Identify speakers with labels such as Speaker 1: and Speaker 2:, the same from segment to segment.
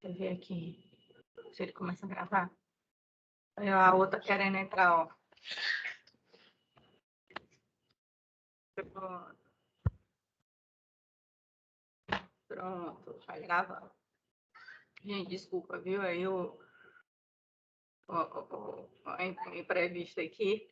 Speaker 1: Deixa eu ver aqui se ele começa a gravar. Aí a outra querendo entrar, ó. Pronto, vai gravar. Gente, desculpa, viu? Aí o imprevisto aqui.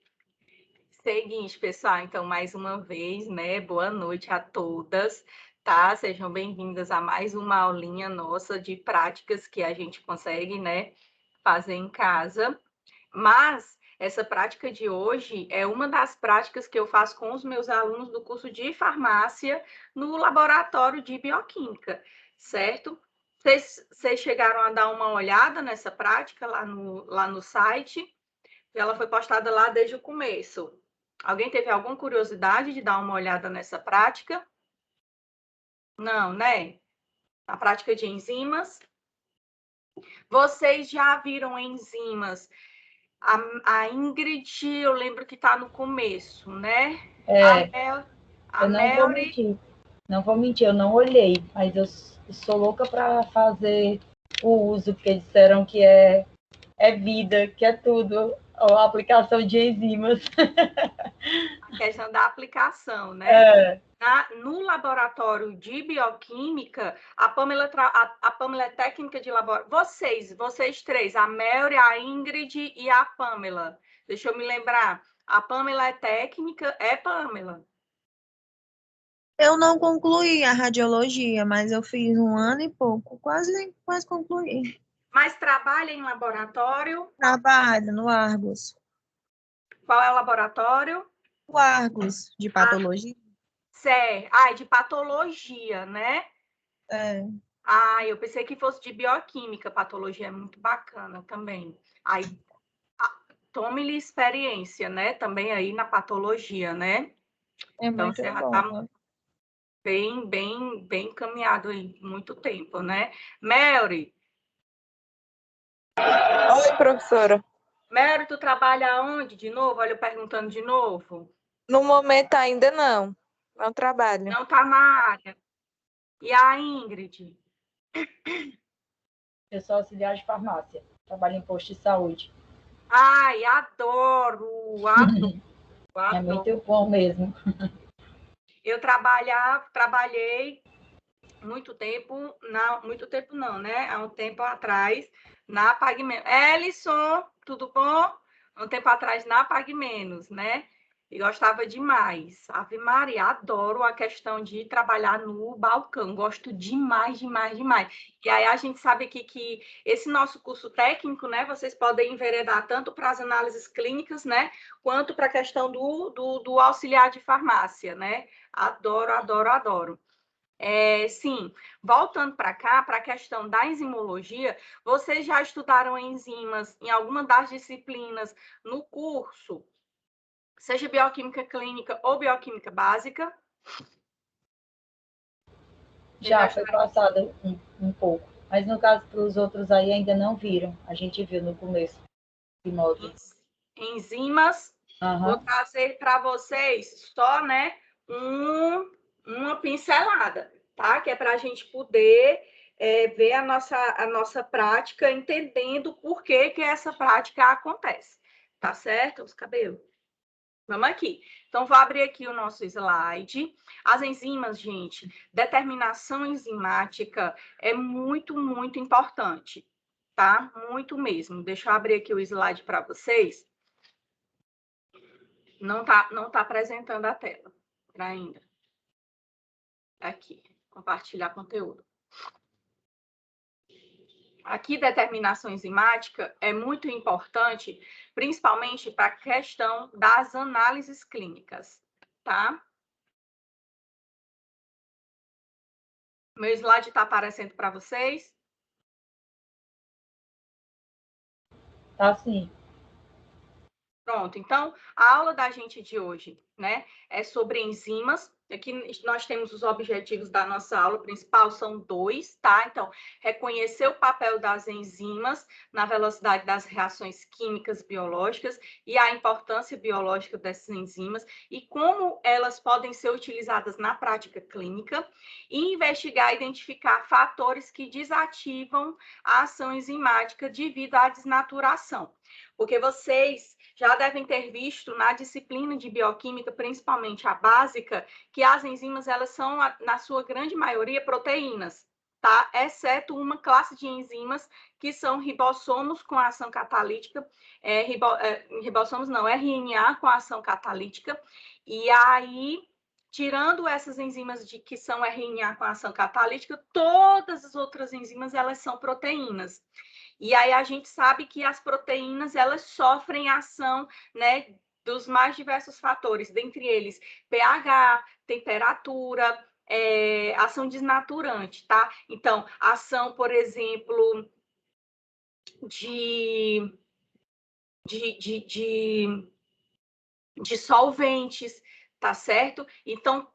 Speaker 1: Seguinte, pessoal, então, mais uma vez, né? Boa noite a todas, tá? Sejam bem-vindas a mais uma aulinha nossa de práticas que a gente consegue, né, fazer em casa. Mas essa prática de hoje é uma das práticas que eu faço com os meus alunos do curso de farmácia no laboratório de bioquímica, certo? Vocês chegaram a dar uma olhada nessa prática lá no site? Ela foi postada lá desde o começo. Alguém teve alguma curiosidade de dar uma olhada nessa prática? Não, né? A prática de enzimas. Vocês já viram enzimas? A Ingrid, eu lembro que está no começo, né?
Speaker 2: Eu não vou mentir. Não vou mentir, eu não olhei, mas eu sou louca para fazer o uso, porque disseram que é vida, que é tudo, a aplicação de enzimas.
Speaker 1: A questão da aplicação, né? No laboratório de bioquímica, a Pamela é técnica de laboratório. Vocês três, a Melry, a Ingrid e a Pamela. Deixa eu me lembrar. A Pamela é técnica, Pamela?
Speaker 3: Eu não concluí a radiologia, mas eu fiz 1 ano e pouco, quase concluí.
Speaker 1: Mas trabalha em laboratório?
Speaker 3: Trabalho no Argos.
Speaker 1: Qual é o laboratório?
Speaker 3: O Argos, de patologia.
Speaker 1: Certo. De patologia, né?
Speaker 3: É.
Speaker 1: Eu pensei que fosse de bioquímica. Patologia é muito bacana também. Aí, tome-lhe experiência, né? Também aí na patologia, né?
Speaker 3: Então,
Speaker 1: você já está bem encaminhado aí, muito tempo, né? Melry.
Speaker 4: Oi, professora.
Speaker 1: Melry, tu trabalha onde de novo? Olha, eu perguntando de novo.
Speaker 4: No momento ainda não. Não trabalho.
Speaker 1: Não está na área. E a Ingrid?
Speaker 2: Eu sou auxiliar de farmácia, trabalho em posto de saúde.
Speaker 1: Adoro.
Speaker 2: É muito bom mesmo.
Speaker 1: Eu trabalhei muito tempo não, né? Há um tempo atrás, na Pague Menos. Ellison, tudo bom? Um tempo atrás, na Pague Menos, né? E gostava demais. Ave Maria, adoro a questão de trabalhar no balcão. Gosto demais, demais, demais. E aí a gente sabe que esse nosso curso técnico, né? Vocês podem enveredar tanto para as análises clínicas, né? Quanto para a questão do auxiliar de farmácia, né? Adoro, adoro, adoro. Sim, voltando para cá, para a questão da enzimologia, vocês já estudaram enzimas em alguma das disciplinas no curso? Seja bioquímica clínica ou bioquímica básica?
Speaker 2: Já foi passado um pouco, mas no caso para os outros aí ainda não viram. A gente viu no começo de módulo.
Speaker 1: Enzimas. Vou trazer para vocês só, né, uma pincelada, tá? Que é para a gente poder ver a nossa prática, entendendo por que essa prática acontece, tá certo? Os cabelos. Vamos aqui. Então, vou abrir aqui o nosso slide. As enzimas, gente, determinação enzimática é muito, muito importante, tá? Muito mesmo. Deixa eu abrir aqui o slide para vocês. Não tá apresentando a tela ainda. Aqui, compartilhar conteúdo. Aqui, determinação enzimática é muito importante, principalmente para a questão das análises clínicas, tá? Meu slide está aparecendo para vocês?
Speaker 2: Tá sim.
Speaker 1: Pronto, então, a aula da gente de hoje, né, é sobre enzimas, Aqui nós temos os objetivos da nossa aula principal, são 2, tá? Então, reconhecer o papel das enzimas na velocidade das reações químicas biológicas e a importância biológica dessas enzimas e como elas podem ser utilizadas na prática clínica e investigar e identificar fatores que desativam a ação enzimática devido à desnaturação. Porque vocês já devem ter visto na disciplina de bioquímica, principalmente a básica, que as enzimas, elas são, na sua grande maioria, proteínas, tá? Exceto uma classe de enzimas que são ribossomos com ação catalítica, ribossomos não, RNA com ação catalítica, e aí, tirando essas enzimas que são RNA com ação catalítica, todas as outras enzimas, elas são proteínas. E aí a gente sabe que as proteínas, elas sofrem ação, né, dos mais diversos fatores, dentre eles pH, temperatura, ação desnaturante, tá? Então, ação, por exemplo, de solventes, tá certo? Então,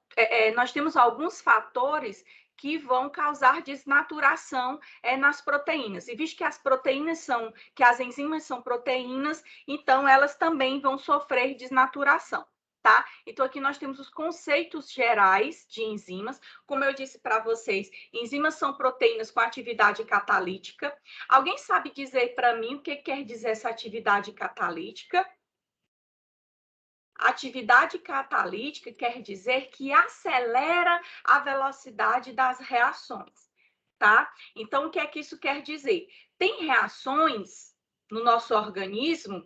Speaker 1: nós temos alguns fatores que vão causar desnaturação nas proteínas. E visto que que as enzimas são proteínas, então elas também vão sofrer desnaturação, tá? Então aqui nós temos os conceitos gerais de enzimas. Como eu disse para vocês, enzimas são proteínas com atividade catalítica. Alguém sabe dizer para mim o que quer dizer essa atividade catalítica? Atividade catalítica quer dizer que acelera a velocidade das reações, tá? Então, o que é que isso quer dizer? Tem reações no nosso organismo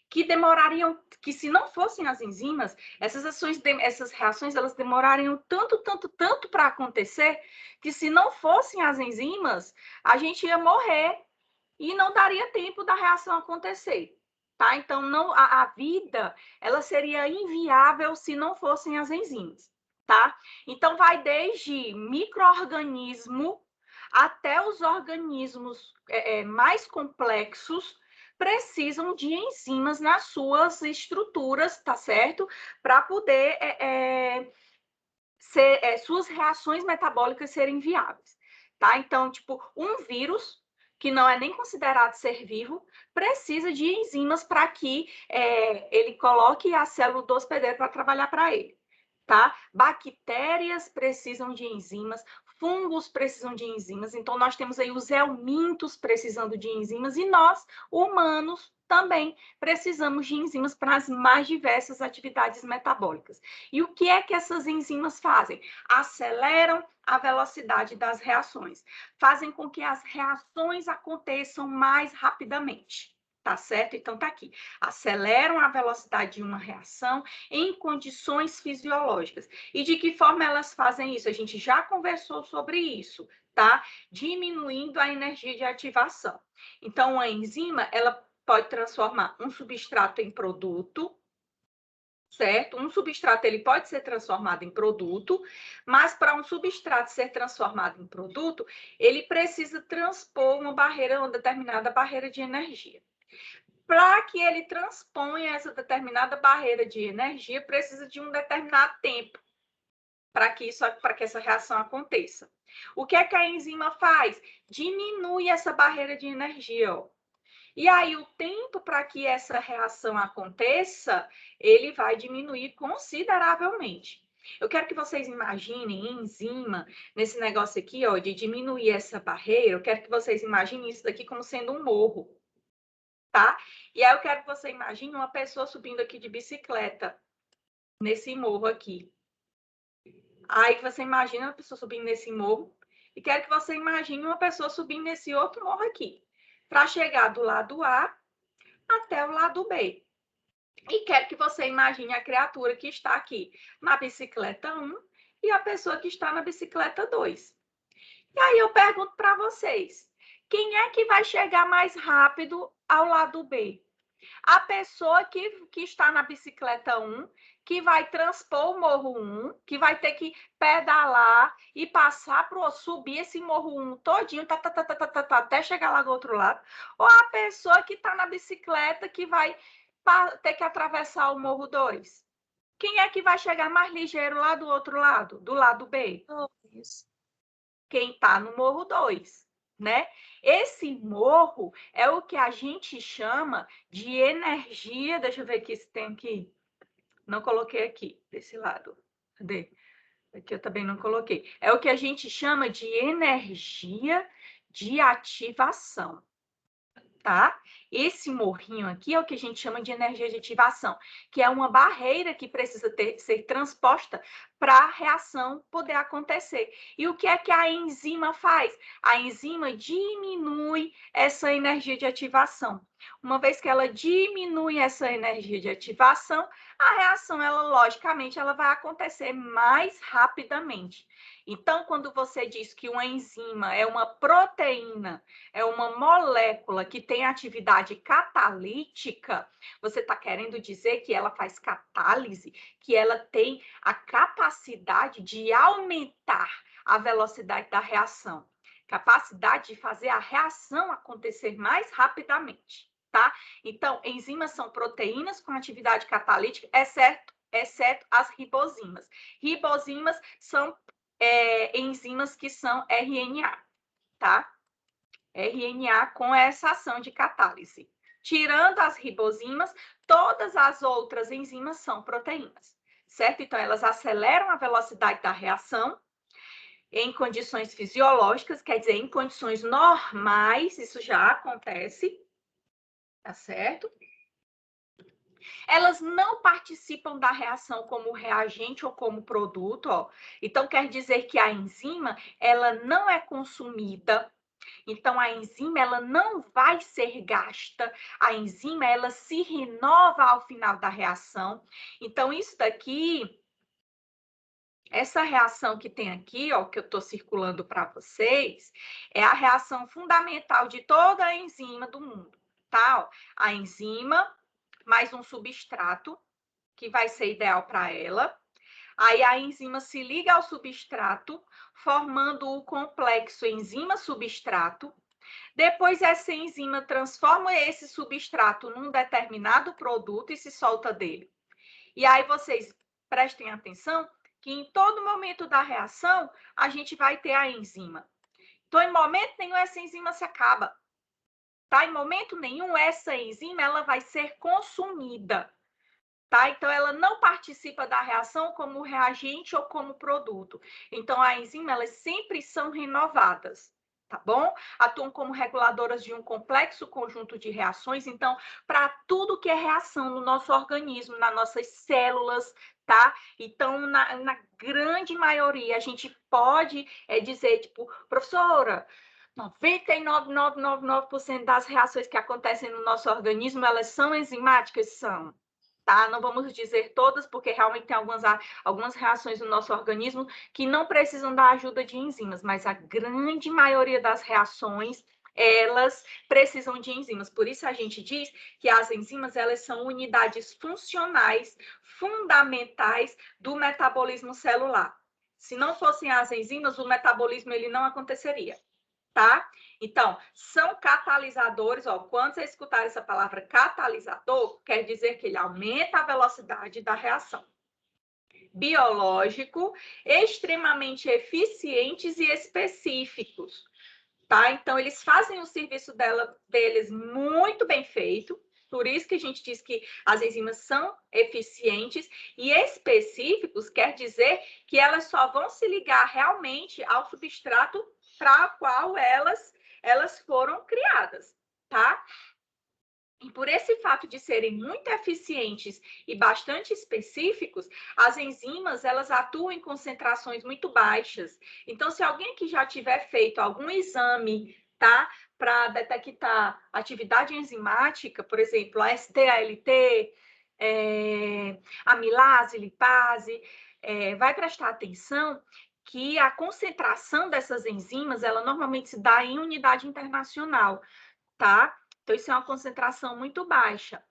Speaker 1: que demorariam, que se não fossem as enzimas, essas reações, elas demorariam tanto para acontecer, que se não fossem as enzimas, a gente ia morrer e não daria tempo da reação acontecer. Tá? Então, a vida, ela seria inviável se não fossem as enzimas, tá? Então, vai desde micro-organismo até os organismos mais complexos precisam de enzimas nas suas estruturas, tá certo? Para poder suas reações metabólicas serem viáveis, tá? Então, tipo, um vírus que não é nem considerado ser vivo, precisa de enzimas para que ele coloque a célula do hospedeiro para trabalhar para ele, tá? Bactérias precisam de enzimas, fungos precisam de enzimas, então nós temos aí os helmintos precisando de enzimas e nós, humanos, também precisamos de enzimas para as mais diversas atividades metabólicas. E o que é que essas enzimas fazem? Aceleram a velocidade das reações, fazem com que as reações aconteçam mais rapidamente, tá certo? Então, tá aqui. Aceleram a velocidade de uma reação em condições fisiológicas. E de que forma elas fazem isso? A gente já conversou sobre isso, tá? Diminuindo a energia de ativação. Então, a enzima, ela pode transformar um substrato em produto, certo? Um substrato ele pode ser transformado em produto, mas para um substrato ser transformado em produto, ele precisa transpor uma determinada barreira de energia. Para que ele transponha essa determinada barreira de energia, precisa de um determinado tempo para que essa reação aconteça. O que é que a enzima faz? Diminui essa barreira de energia, ó. E aí, o tempo para que essa reação aconteça, ele vai diminuir consideravelmente. Eu quero que vocês imaginem enzima, nesse negócio aqui, ó, de diminuir essa barreira, eu quero que vocês imaginem isso daqui como sendo um morro, tá? E aí eu quero que você imagine uma pessoa subindo aqui de bicicleta, nesse morro aqui. Aí você imagina uma pessoa subindo nesse morro, e quero que você imagine uma pessoa subindo nesse outro morro aqui, para chegar do lado A até o lado B. E quero que você imagine a criatura que está aqui na bicicleta 1 e a pessoa que está na bicicleta 2. E aí eu pergunto para vocês, quem é que vai chegar mais rápido ao lado B? A pessoa que está na bicicleta 1, que vai transpor o morro 1, que vai ter que pedalar e passar para subir esse morro 1 todinho, até chegar lá do outro lado, ou a pessoa que está na bicicleta que vai ter que atravessar o morro 2? Quem é que vai chegar mais ligeiro lá do outro lado, do lado B?
Speaker 3: Isso.
Speaker 1: Quem está no morro 2, né? Esse morro é o que a gente chama de energia. Deixa eu ver aqui se tem aqui. Não coloquei aqui, desse lado. Cadê? Aqui eu também não coloquei. É o que a gente chama de energia de ativação, tá? Esse morrinho aqui é o que a gente chama de energia de ativação, que é uma barreira que precisa ser transposta para a reação poder acontecer. E o que é que a enzima faz? A enzima diminui essa energia de ativação. Uma vez que ela diminui essa energia de ativação, a reação, ela logicamente, ela vai acontecer mais rapidamente. Então, quando você diz que uma enzima é uma proteína, é uma molécula que tem atividade catalítica, você está querendo dizer que ela faz catálise, que ela tem a capacidade de aumentar a velocidade da reação, capacidade de fazer a reação acontecer mais rapidamente, tá? Então, enzimas são proteínas com atividade catalítica, exceto as ribozimas. Ribozimas são enzimas que são RNA, tá? RNA com essa ação de catálise. Tirando as ribozimas, todas as outras enzimas são proteínas, certo? Então, elas aceleram a velocidade da reação em condições fisiológicas, quer dizer, em condições normais, isso já acontece, tá certo? Elas não participam da reação como reagente ou como produto, ó. Então, quer dizer que a enzima, ela não é consumida. Então, a enzima, ela não vai ser gasta. A enzima, ela se renova ao final da reação. Então, isso daqui, essa reação que tem aqui, ó, que eu estou circulando para vocês, é a reação fundamental de toda a enzima do mundo, tá? Ó, a enzima mais um substrato, que vai ser ideal para ela. Aí a enzima se liga ao substrato, formando o complexo enzima-substrato. Depois, essa enzima transforma esse substrato num determinado produto e se solta dele. E aí vocês prestem atenção que em todo momento da reação, a gente vai ter a enzima. Então, em momento nenhum, essa enzima se acaba. Tá? Em momento nenhum, essa enzima ela vai ser consumida. Tá? Então, ela não participa da reação como reagente ou como produto. Então, a enzima, elas sempre são renovadas, tá bom? Atuam como reguladoras de um complexo conjunto de reações. Então, para tudo que é reação no nosso organismo, nas nossas células, tá? Então, na grande maioria, a gente pode dizer, tipo, professora, 99,999% das reações que acontecem no nosso organismo, elas são enzimáticas? São. Tá? Não vamos dizer todas, porque realmente tem algumas reações no nosso organismo que não precisam da ajuda de enzimas, mas a grande maioria das reações, elas precisam de enzimas. Por isso a gente diz que as enzimas, elas são unidades funcionais, fundamentais do metabolismo celular. Se não fossem as enzimas, o metabolismo ele não aconteceria. Tá? Então, são catalisadores, ó, quando você escutar essa palavra catalisador, quer dizer que ele aumenta a velocidade da reação. Biológico, extremamente eficientes e específicos, tá? Então, eles fazem o serviço deles muito bem feito, por isso que a gente diz que as enzimas são eficientes e específicos, quer dizer que elas só vão se ligar realmente ao substrato para o qual elas foram criadas, tá? E por esse fato de serem muito eficientes e bastante específicos, as enzimas, elas atuam em concentrações muito baixas. Então, se alguém que já tiver feito algum exame, tá? Para detectar atividade enzimática, por exemplo, a ST-ALT, amilase, lipase, vai prestar atenção que a concentração dessas enzimas, ela normalmente se dá em unidade internacional, tá? Então, isso é uma concentração muito baixa.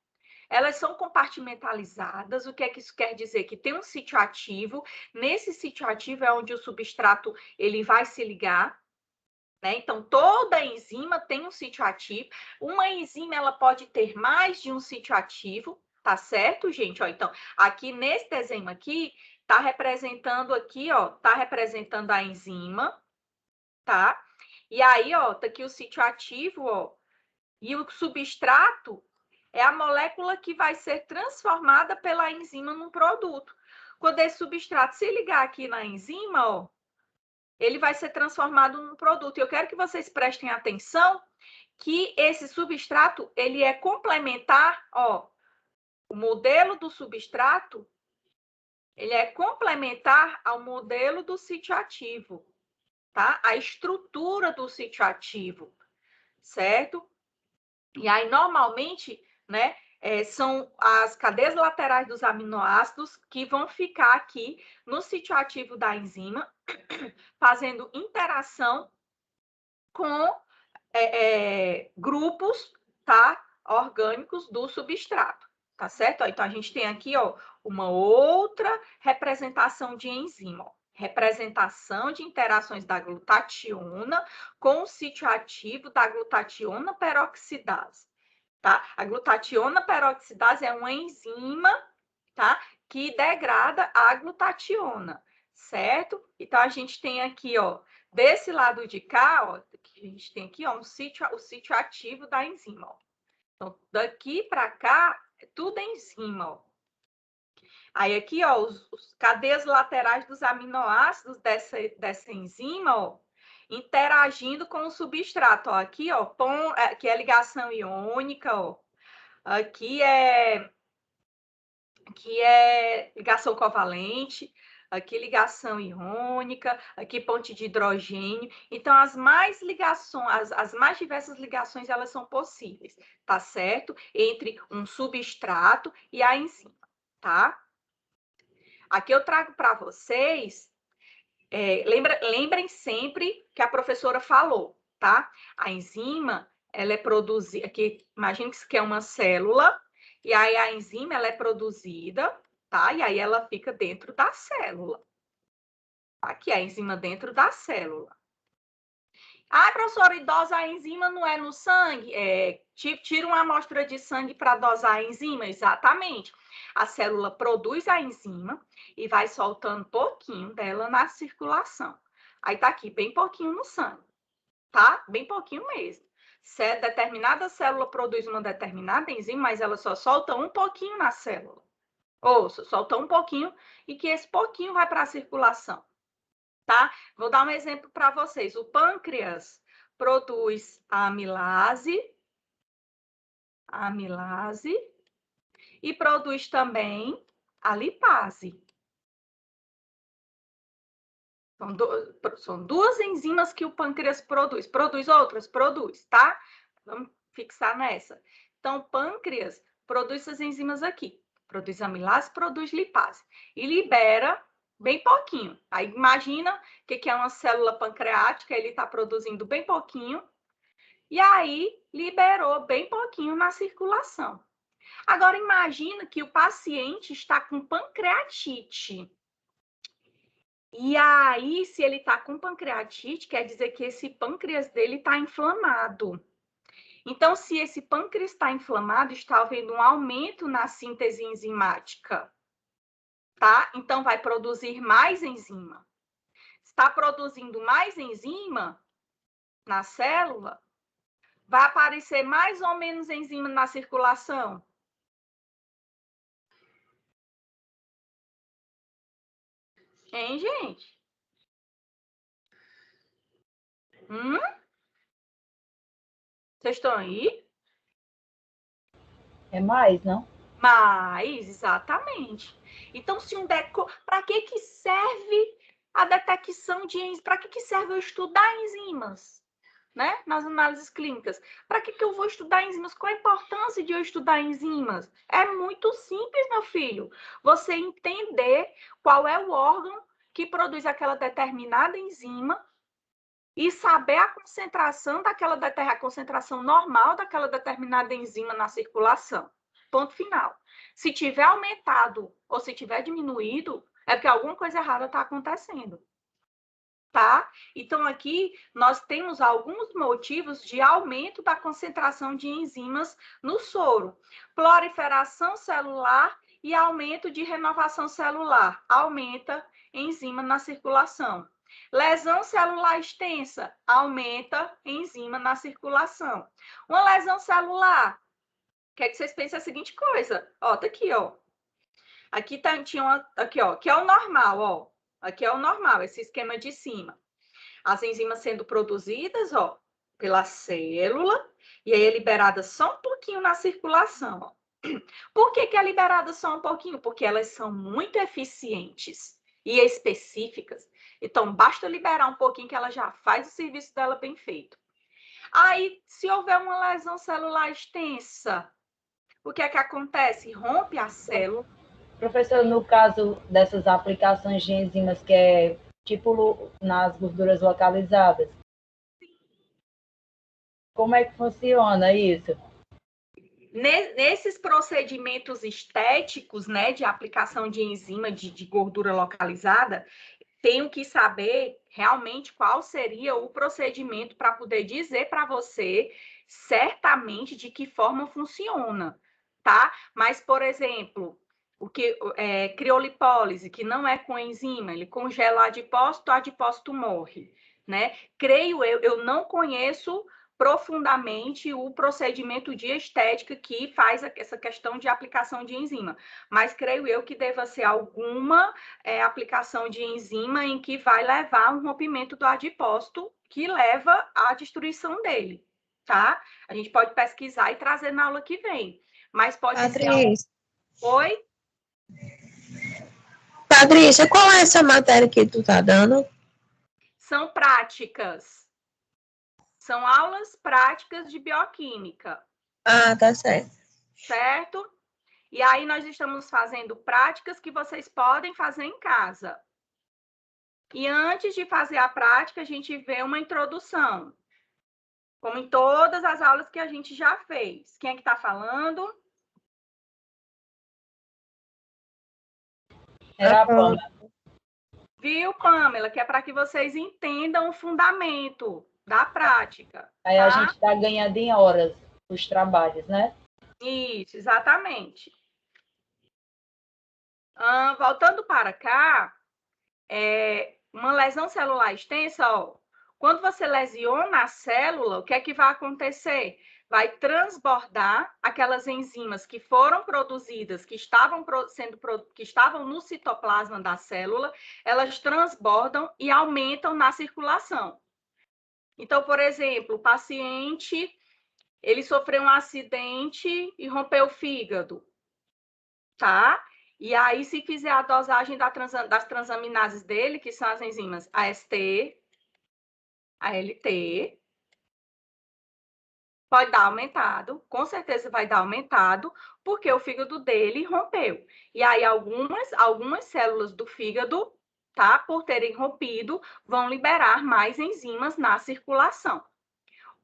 Speaker 1: Elas são compartimentalizadas. O que é que isso quer dizer? Que tem um sítio ativo. Nesse sítio ativo é onde o substrato ele vai se ligar, né? Então, toda enzima tem um sítio ativo. Uma enzima ela pode ter mais de um sítio ativo, tá? Tá certo, gente? Ó, então, aqui nesse desenho aqui, tá representando aqui, ó, tá representando a enzima, tá? E aí, ó, tá aqui o sítio ativo, ó, e o substrato é a molécula que vai ser transformada pela enzima num produto. Quando esse substrato se ligar aqui na enzima, ó, ele vai ser transformado num produto. E eu quero que vocês prestem atenção que esse substrato, ele é complementar, ó, o modelo do substrato, ele é complementar ao modelo do sítio ativo, tá? A estrutura do sítio ativo, certo? E aí, normalmente, né, são as cadeias laterais dos aminoácidos que vão ficar aqui no sítio ativo da enzima, fazendo interação com grupos, tá, orgânicos do substrato, tá certo? Então, a gente tem aqui, ó, uma outra representação de enzima, ó. Representação de interações da glutationa com o sítio ativo da glutationa peroxidase, tá? A glutationa peroxidase é uma enzima, tá, que degrada a glutationa, certo? Então, a gente tem aqui, ó, desse lado de cá, ó, que a gente tem aqui, ó, o sítio ativo da enzima, ó. Então, daqui para cá, é tudo enzima, ó. Aí aqui, ó, os cadeias laterais dos aminoácidos dessa enzima, ó, interagindo com o substrato, ó. Aqui, ó, aqui é ligação iônica, ó. Aqui é ligação covalente, aqui ligação iônica, aqui ponte de hidrogênio. Então, as mais diversas ligações, elas são possíveis, tá certo? Entre um substrato e a enzima, tá? Aqui eu trago para vocês, lembrem sempre que a professora falou, tá? A enzima, ela é produzida, aqui, imagine que isso aqui é uma célula, e aí a enzima, ela é produzida, tá? E aí ela fica dentro da célula. Aqui a enzima dentro da célula. Ah, professora, e dosar a enzima não é no sangue? Tira uma amostra de sangue para dosar a enzima? Exatamente. A célula produz a enzima e vai soltando pouquinho dela na circulação. Aí tá aqui, bem pouquinho no sangue, tá? Bem pouquinho mesmo. Determinada célula produz uma determinada enzima, mas ela só solta um pouquinho na célula. Ou solta um pouquinho e que esse pouquinho vai para a circulação, tá? Vou dar um exemplo para vocês. O pâncreas produz a amilase e produz também a lipase. São duas enzimas que o pâncreas produz. Produz outras? Produz, tá? Vamos fixar nessa. Então, o pâncreas produz essas enzimas aqui. Produz amilase, produz lipase. E libera bem pouquinho. Aí, imagina o que é uma célula pancreática. Ele está produzindo bem pouquinho. E aí, liberou bem pouquinho na circulação. Agora, imagina que o paciente está com pancreatite. E aí, se ele está com pancreatite, quer dizer que esse pâncreas dele está inflamado. Então, se esse pâncreas está inflamado, está havendo um aumento na síntese enzimática, tá? Então, vai produzir mais enzima. Está produzindo mais enzima na célula, vai aparecer mais ou menos enzima na circulação? Hein, gente? Vocês estão aí?
Speaker 2: É mais, não?
Speaker 1: Mais, exatamente. Então, se para que serve a detecção de enzimas? Para que serve eu estudar enzimas, né? Nas análises clínicas. Para que eu vou estudar enzimas? Qual a importância de eu estudar enzimas? É muito simples, meu filho. Você entender qual é o órgão que produz aquela determinada enzima e saber a concentração a concentração normal daquela determinada enzima na circulação. Ponto final. Se tiver aumentado ou se tiver diminuído, é porque alguma coisa errada está acontecendo. tá? Então, aqui nós temos alguns motivos de aumento da concentração de enzimas no soro. Proliferação celular e aumento de renovação celular. Aumenta enzima na circulação. Lesão celular extensa. Aumenta enzima na circulação. Uma lesão celular. Quer que vocês pensem a seguinte coisa. Ó, tá aqui, ó. Aqui tinha uma, aqui, ó, que é o normal, ó. Aqui é o normal, esse esquema de cima. As enzimas sendo produzidas, ó, pela célula, e aí é liberada só um pouquinho na circulação, ó. Por que é liberada só um pouquinho? Porque elas são muito eficientes e específicas. Então, basta liberar um pouquinho que ela já faz o serviço dela bem feito. Aí, se houver uma lesão celular extensa, o que é que acontece? Rompe a célula.
Speaker 2: Professor, no caso dessas aplicações de enzimas que é tipo nas gorduras localizadas, como é que funciona isso?
Speaker 1: Nesses procedimentos estéticos, né, de aplicação de enzima de gordura localizada, tenho que saber realmente qual seria o procedimento para poder dizer para você certamente de que forma funciona, tá? Mas, por exemplo, o que criolipólise, que não é com enzima, ele congela o adipócito morre, né? Creio eu não conheço profundamente o procedimento de estética que faz essa questão de aplicação de enzima, mas creio eu que deva ser alguma aplicação de enzima em que vai levar a um rompimento do adipócito que leva à destruição dele, tá? A gente pode pesquisar e trazer na aula que vem, mas pode
Speaker 3: Patrícia.
Speaker 1: ser... Oi?
Speaker 3: Patrícia, qual é essa matéria que tu tá dando?
Speaker 1: São práticas. São aulas práticas de bioquímica.
Speaker 3: Ah, tá certo.
Speaker 1: Certo? E aí nós estamos fazendo práticas que vocês podem fazer em casa. E antes de fazer a prática, a gente vê uma introdução. Como em todas as aulas que a gente já fez. Quem é que está falando?
Speaker 2: Era a Pamela.
Speaker 1: Viu, Pamela? Que é para que vocês entendam o fundamento da prática.
Speaker 2: Aí
Speaker 1: tá?
Speaker 2: a gente está ganhando em horas os trabalhos, né?
Speaker 1: Isso, exatamente. Voltando para cá, uma lesão celular extensa, ó, quando você lesiona a célula, o que é que vai acontecer? Vai transbordar aquelas enzimas que foram produzidas, que estavam no citoplasma da célula, elas transbordam e aumentam na circulação. Então, por exemplo, o paciente, ele sofreu um acidente e rompeu o fígado, tá? E aí, se fizer a dosagem das transaminases dele, que são as enzimas AST, ALT, pode dar aumentado, com certeza vai dar aumentado, porque o fígado dele rompeu. E aí, algumas células do fígado, tá? Por terem rompido, vão liberar mais enzimas na circulação.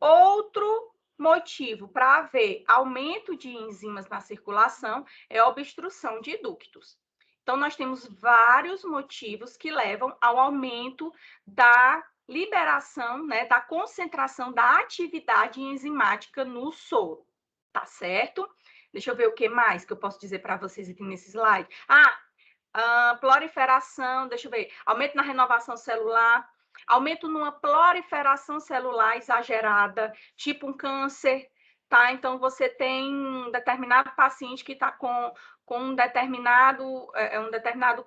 Speaker 1: Outro motivo para haver aumento de enzimas na circulação é a obstrução de ductos. Então, nós temos vários motivos que levam ao aumento da liberação, né, da concentração da atividade enzimática no soro, tá certo? Deixa eu ver o que mais que eu posso dizer para vocês aqui nesse slide. Proliferação, deixa eu ver, aumento na renovação celular, aumento numa proliferação celular exagerada, tipo um câncer, tá? Então, você tem um determinado paciente que está com um determinado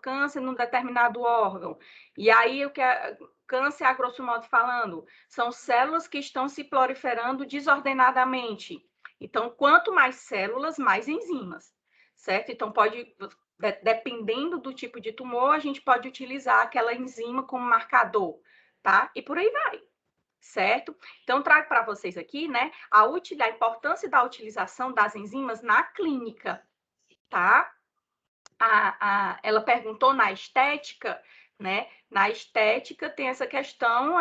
Speaker 1: câncer num determinado órgão. E aí, o que é câncer, a grosso modo falando, são células que estão se proliferando desordenadamente. Então, quanto mais células, mais enzimas, certo? Então, dependendo do tipo de tumor, a gente pode utilizar aquela enzima como marcador, tá? E por aí vai, certo? Então, trago para vocês aqui, né, a importância da utilização das enzimas na clínica, tá? Ela perguntou na estética, né? Na estética tem essa questão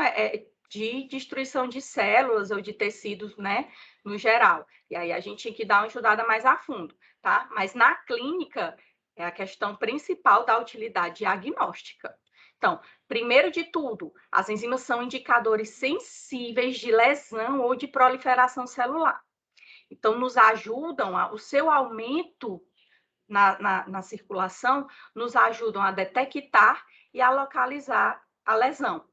Speaker 1: de destruição de células ou de tecidos, né, no geral. E aí a gente tinha que dar uma estudada mais a fundo, tá? Mas na clínica é a questão principal da utilidade diagnóstica. Então, primeiro de tudo, as enzimas são indicadores sensíveis de lesão ou de proliferação celular. Então, nos ajudam, o seu aumento na circulação, nos ajudam a detectar e a localizar a lesão.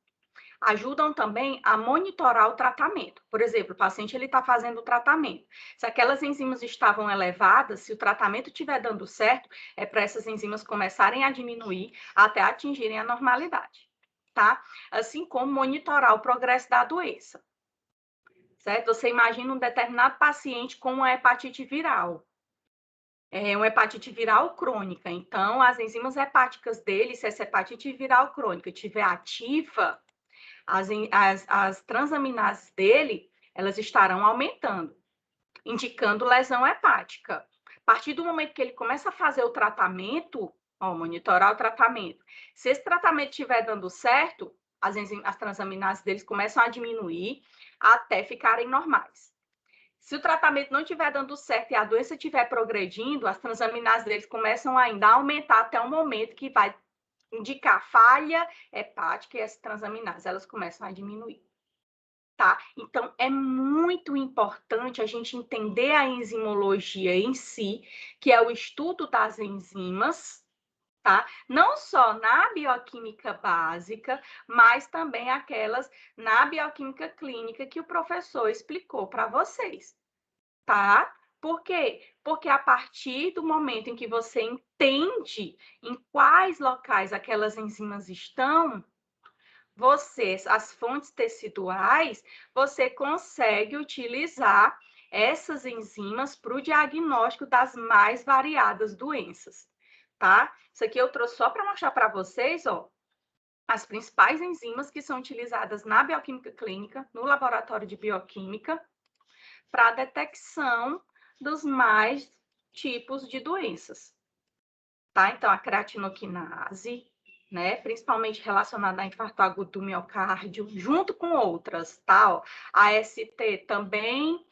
Speaker 1: Ajudam também a monitorar o tratamento. Por exemplo, o paciente está fazendo o tratamento. Se aquelas enzimas estavam elevadas, se o tratamento estiver dando certo, é para essas enzimas começarem a diminuir até atingirem a normalidade, tá? Assim como monitorar o progresso da doença, certo? Você imagina um determinado paciente com uma hepatite viral. É uma hepatite viral crônica. Então, as enzimas hepáticas dele, se essa hepatite viral crônica estiver ativa, as transaminases dele, elas estarão aumentando, indicando lesão hepática. A partir do momento que ele começa a fazer o tratamento, monitorar o tratamento, se esse tratamento estiver dando certo, as transaminases deles começam a diminuir até ficarem normais. Se o tratamento não estiver dando certo e a doença estiver progredindo, as transaminases deles começam ainda a aumentar até o momento que vai indicar falha hepática e as transaminases, elas começam a diminuir, tá? Então, é muito importante a gente entender a enzimologia em si, que é o estudo das enzimas, tá? Não só na bioquímica básica, mas também aquelas na bioquímica clínica que o professor explicou para vocês, tá? Por quê? Porque a partir do momento em que você entende em quais locais aquelas enzimas estão, as fontes teciduais, você consegue utilizar essas enzimas para o diagnóstico das mais variadas doenças, tá? Isso aqui eu trouxe só para mostrar para vocês, ó, as principais enzimas que são utilizadas na bioquímica clínica, no laboratório de bioquímica, para a detecção dos mais tipos de doenças, tá? Então, a creatinoquinase, né? Principalmente relacionada a infarto agudo do miocárdio, junto com outras, tá? Ó, a ST também,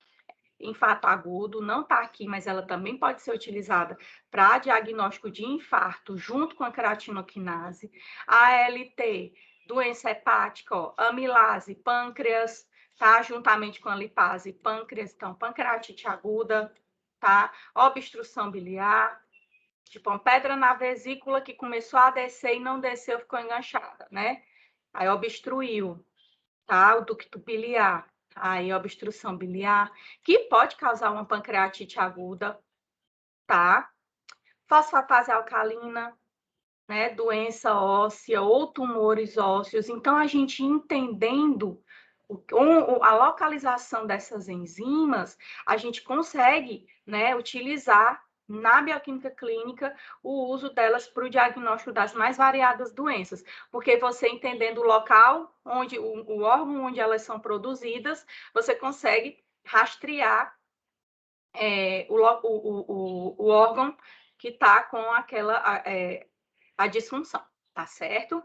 Speaker 1: infarto agudo, não está aqui, mas ela também pode ser utilizada para diagnóstico de infarto, junto com a creatinoquinase. A ALT, doença hepática, ó, amilase, pâncreas, tá? Juntamente com a lipase, pâncreas, então, pancreatite aguda, tá? Obstrução biliar, tipo, uma pedra na vesícula que começou a descer e não desceu, ficou enganchada, né? Aí obstruiu, tá? O ducto biliar, aí obstrução biliar, que pode causar uma pancreatite aguda, tá? Fosfatase alcalina, né? Doença óssea ou tumores ósseos. Então, a gente entendendo a localização dessas enzimas, a gente consegue, né, utilizar na bioquímica clínica o uso delas para o diagnóstico das mais variadas doenças, porque você entendendo o local, onde o órgão onde elas são produzidas, você consegue rastrear o órgão que está com a disfunção, tá certo?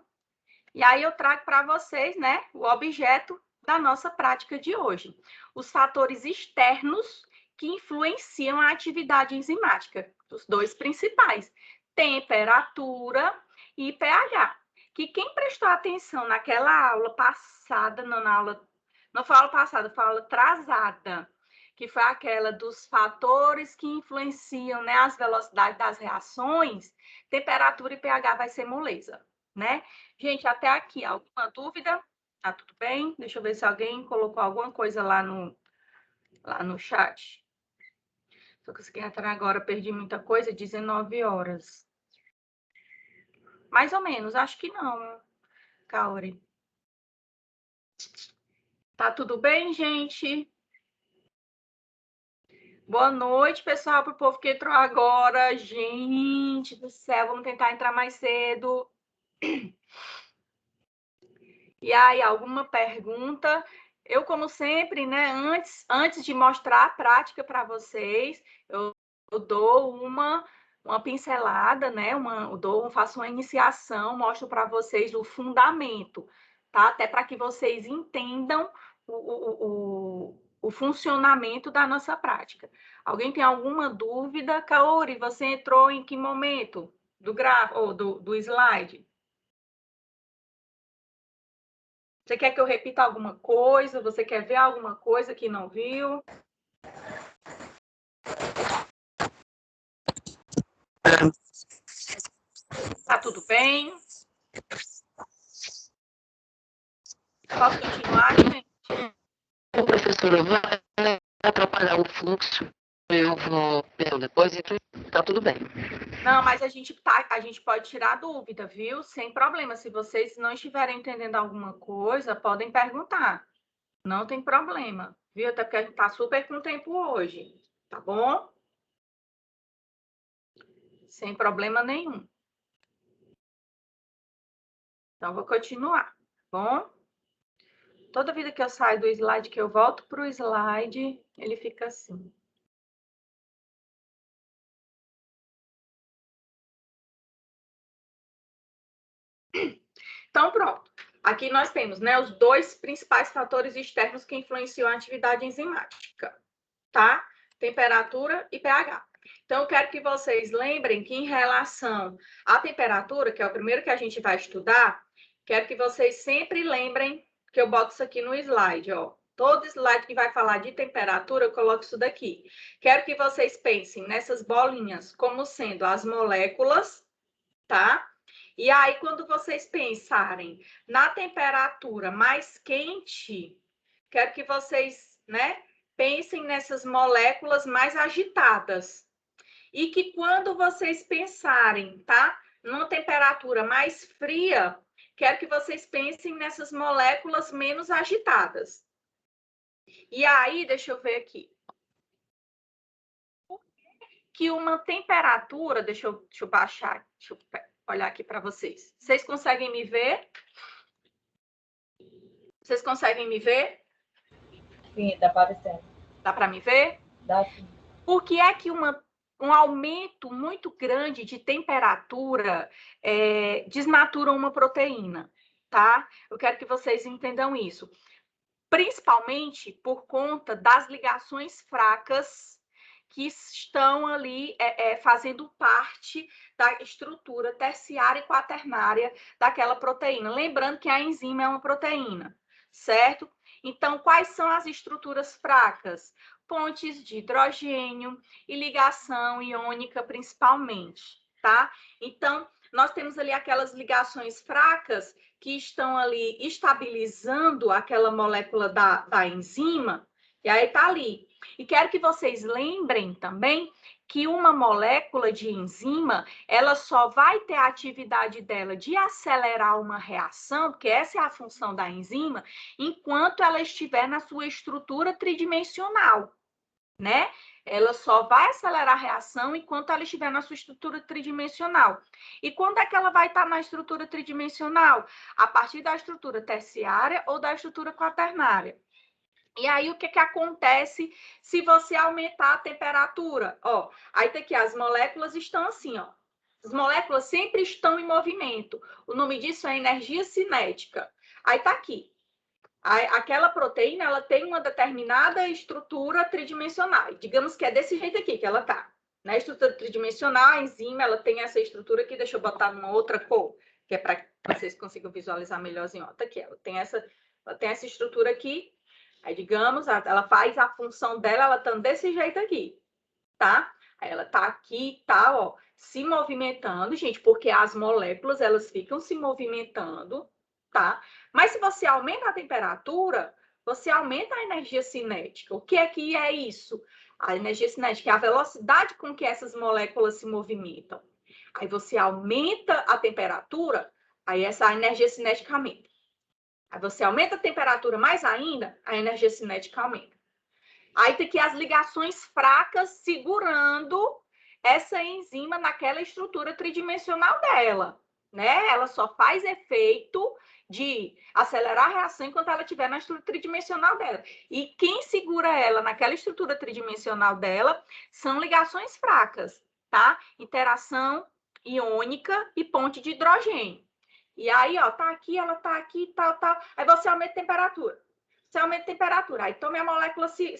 Speaker 1: E aí eu trago para vocês, né, o objeto da nossa prática de hoje. Os fatores externos que influenciam a atividade enzimática, os dois principais, temperatura e pH. Que quem prestou atenção naquela aula passada, não foi aula passada, foi aula atrasada, que foi aquela dos fatores que influenciam, né, as velocidades das reações, temperatura e pH vai ser moleza, né? Gente, até aqui, alguma dúvida? Tá tudo bem? Deixa eu ver se alguém colocou alguma coisa lá no chat. Só consegui entrar agora, perdi muita coisa, 19 horas. Mais ou menos, acho que não, Kaori. Tá tudo bem, gente? Boa noite, pessoal, pro povo que entrou agora. Gente do céu, vamos tentar entrar mais cedo. E aí, alguma pergunta? Eu, como sempre, né, antes de mostrar a prática para vocês, eu dou uma pincelada, né, faço uma iniciação, mostro para vocês o fundamento, tá? Até para que vocês entendam o funcionamento da nossa prática. Alguém tem alguma dúvida? Kaori, você entrou em que momento do slide? Você quer que eu repita alguma coisa? Você quer ver alguma coisa que não viu? Tá tudo bem? Posso continuar, gente?
Speaker 5: Professora, vai atrapalhar o fluxo. Eu vou ver depois e tá tudo bem.
Speaker 1: Não, mas a gente pode tirar dúvida, viu? Sem problema. Se vocês não estiverem entendendo alguma coisa, podem perguntar. Não tem problema, viu? Até porque a gente tá super com tempo hoje, tá bom? Sem problema nenhum. Então, vou continuar, tá bom? Toda vida que eu saio do slide, que eu volto para o slide, ele fica assim. Então, pronto. Aqui nós temos, né, os dois principais fatores externos que influenciam a atividade enzimática, tá? Temperatura e pH. Então, eu quero que vocês lembrem que em relação à temperatura, que é o primeiro que a gente vai estudar, quero que vocês sempre lembrem que eu boto isso aqui no slide, ó. Todo slide que vai falar de temperatura, eu coloco isso daqui. Quero que vocês pensem nessas bolinhas como sendo as moléculas, tá? E aí, quando vocês pensarem na temperatura mais quente, quero que vocês, né, pensem nessas moléculas mais agitadas. E que quando vocês pensarem, tá, numa temperatura mais fria, quero que vocês pensem nessas moléculas menos agitadas. E aí, deixa eu ver aqui. Que uma temperatura, deixa eu baixar, deixa eu olhar aqui para vocês. Vocês conseguem me ver? Vocês conseguem me ver?
Speaker 2: Sim, tá aparecendo.
Speaker 1: Dá para me ver?
Speaker 2: Dá sim.
Speaker 1: Por que é que um aumento muito grande de temperatura desnatura uma proteína, tá? Eu quero que vocês entendam isso. Principalmente por conta das ligações fracas que estão ali fazendo parte da estrutura terciária e quaternária daquela proteína. Lembrando que a enzima é uma proteína, certo? Então, quais são as estruturas fracas? Pontes de hidrogênio e ligação iônica, principalmente, tá? Então, nós temos ali aquelas ligações fracas que estão ali estabilizando aquela molécula da enzima, e aí tá ali. E quero que vocês lembrem também que uma molécula de enzima, ela só vai ter a atividade dela de acelerar uma reação, porque essa é a função da enzima, enquanto ela estiver na sua estrutura tridimensional, né? Ela só vai acelerar a reação enquanto ela estiver na sua estrutura tridimensional. E quando é que ela vai estar na estrutura tridimensional? A partir da estrutura terciária ou da estrutura quaternária. E aí, o que acontece se você aumentar a temperatura? Ó, aí tem aqui, as moléculas estão assim, ó. As moléculas sempre estão em movimento. O nome disso é energia cinética. Aí tá aqui. Aquela proteína, ela tem uma determinada estrutura tridimensional. Digamos que é desse jeito aqui que ela tá. Na estrutura tridimensional, a enzima, ela tem essa estrutura aqui. Deixa eu botar numa outra cor, que é para que vocês consigam visualizar melhorzinho. Ó, tá aqui, ela tem essa estrutura aqui. Aí, digamos, ela faz a função dela, ela tá desse jeito aqui, tá? Aí ela tá aqui, tá, ó, se movimentando, gente, porque as moléculas, elas ficam se movimentando, tá? Mas se você aumenta a temperatura, você aumenta a energia cinética. O que é isso? A energia cinética é a velocidade com que essas moléculas se movimentam. Aí você aumenta a temperatura, aí essa energia cinética aumenta. Aí você aumenta a temperatura mais ainda, a energia cinética aumenta. Aí tem aqui as ligações fracas segurando essa enzima naquela estrutura tridimensional dela, né? Ela só faz efeito de acelerar a reação enquanto ela estiver na estrutura tridimensional dela. E quem segura ela naquela estrutura tridimensional dela são ligações fracas, tá? Interação iônica e ponte de hidrogênio. E aí, ó, tá aqui, ela tá aqui, tal. Aí você aumenta a temperatura. Você aumenta a temperatura, aí toma a molécula se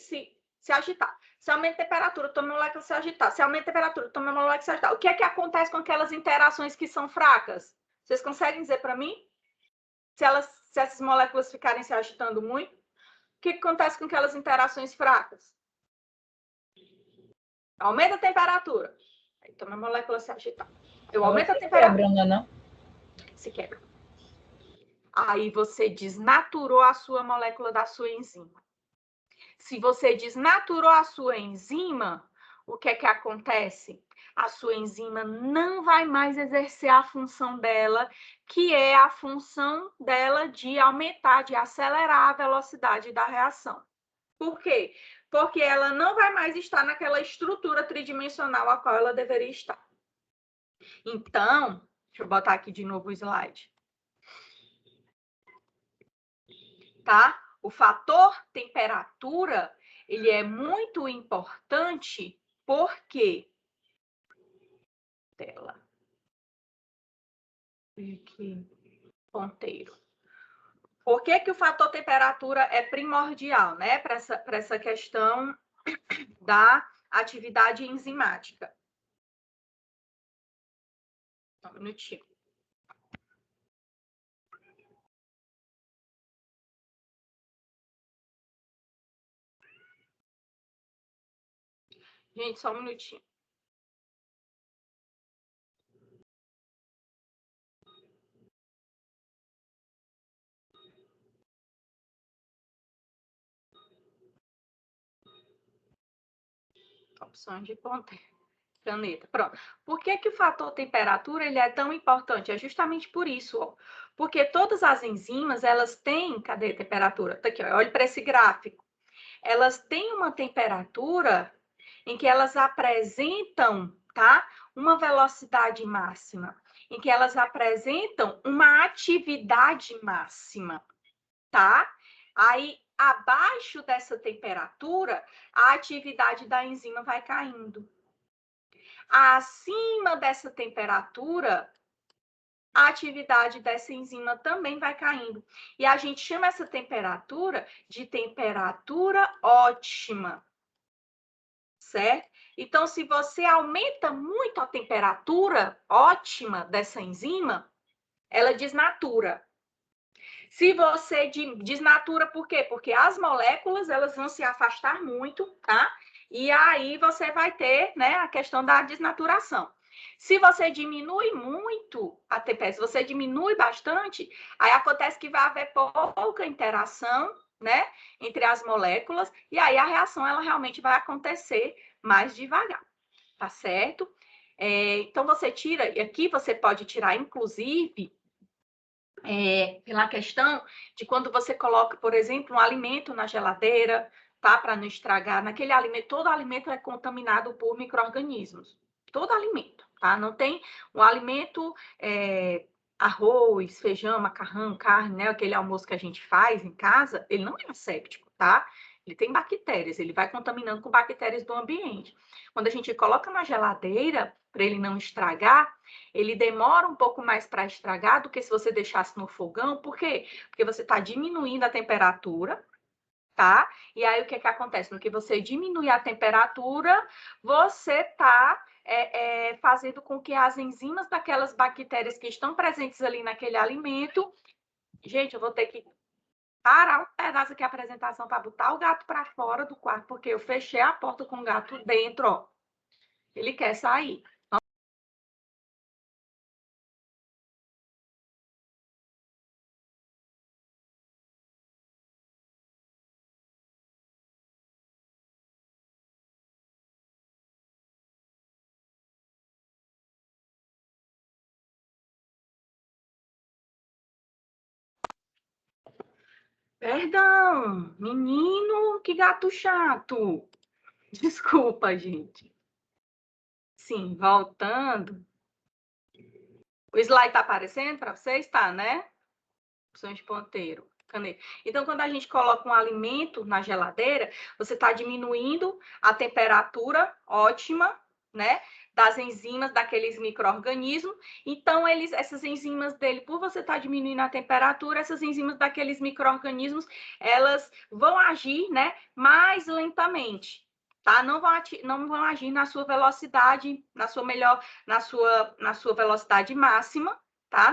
Speaker 1: agitar. Se aumenta a temperatura, toma a molécula se agitar. Se aumenta a temperatura, toma a molécula se agitar. O que é que acontece com aquelas interações que são fracas? Vocês conseguem dizer para mim? Se elas se essas moléculas ficarem se agitando muito, o que acontece com aquelas interações fracas? Aumenta a temperatura. Então, a molécula se agita. Eu aumento a temperatura.
Speaker 2: Quebra, não?
Speaker 1: Se quebra. Aí você desnaturou a sua molécula da sua enzima. Se você desnaturou a sua enzima, o que é que acontece? A sua enzima não vai mais exercer a função dela, que é a função dela de aumentar, de acelerar a velocidade da reação. Por quê? Porque ela não vai mais estar naquela estrutura tridimensional a qual ela deveria estar. Então, deixa eu botar aqui de novo o slide. Tá? O fator temperatura, ele é muito importante porque tela. Aqui, ponteiro. Por que que o fator temperatura é primordial, né, para essa questão da atividade enzimática? Um minutinho. Gente, só um minutinho. Opções de ponteiro. Caneta, pronto. Por que que o fator temperatura ele é tão importante? É justamente por isso, ó. Porque todas as enzimas, elas têm... Cadê a temperatura? Tá aqui, ó. Olha para esse gráfico. Elas têm uma temperatura em que elas apresentam, tá? Uma velocidade máxima, em que elas apresentam uma atividade máxima, tá? Aí, abaixo dessa temperatura, a atividade da enzima vai caindo. Acima dessa temperatura, a atividade dessa enzima também vai caindo. E a gente chama essa temperatura de temperatura ótima, certo? Então, se você aumenta muito a temperatura ótima dessa enzima, ela desnatura. Se você desnatura, por quê? Porque as moléculas, elas vão se afastar muito, tá? E aí você vai ter, né, a questão da desnaturação. Se você diminui muito a temperatura, se você diminui bastante, aí acontece que vai haver pouca interação, né, entre as moléculas, e aí a reação, ela realmente vai acontecer mais devagar, tá certo? Então, você tira, e aqui você pode tirar, inclusive, pela questão de quando você coloca, por exemplo, um alimento na geladeira, tá? Para não estragar. Naquele alimento, todo alimento é contaminado por micro-organismos. Todo alimento, tá? Não tem um alimento, arroz, feijão, macarrão, carne, né? Aquele almoço que a gente faz em casa, ele não é asséptico, tá? Ele tem bactérias, ele vai contaminando com bactérias do ambiente. Quando a gente coloca na geladeira, para ele não estragar, ele demora um pouco mais para estragar do que se você deixasse no fogão. Por quê? Porque você está diminuindo a temperatura, tá? E aí, o que que acontece? No que você diminui a temperatura, você está fazendo com que as enzimas daquelas bactérias que estão presentes ali naquele alimento... Gente, eu vou ter que parar um pedaço aqui a apresentação para botar o gato para fora do quarto, porque eu fechei a porta com o gato dentro, ó. Ele quer sair. Perdão, menino, que gato chato. Desculpa, gente. Sim, voltando. O slide está aparecendo para vocês? Tá, né? Opções de ponteiro, caneta. Então, quando a gente coloca um alimento na geladeira, você está diminuindo a temperatura ótima, né? Das enzimas daqueles micro-organismos. Então, essas enzimas dele, por você estar diminuindo a temperatura, essas enzimas daqueles micro-organismos, elas vão agir, né, mais lentamente, tá? Não vão agir na sua velocidade, na sua velocidade máxima, tá?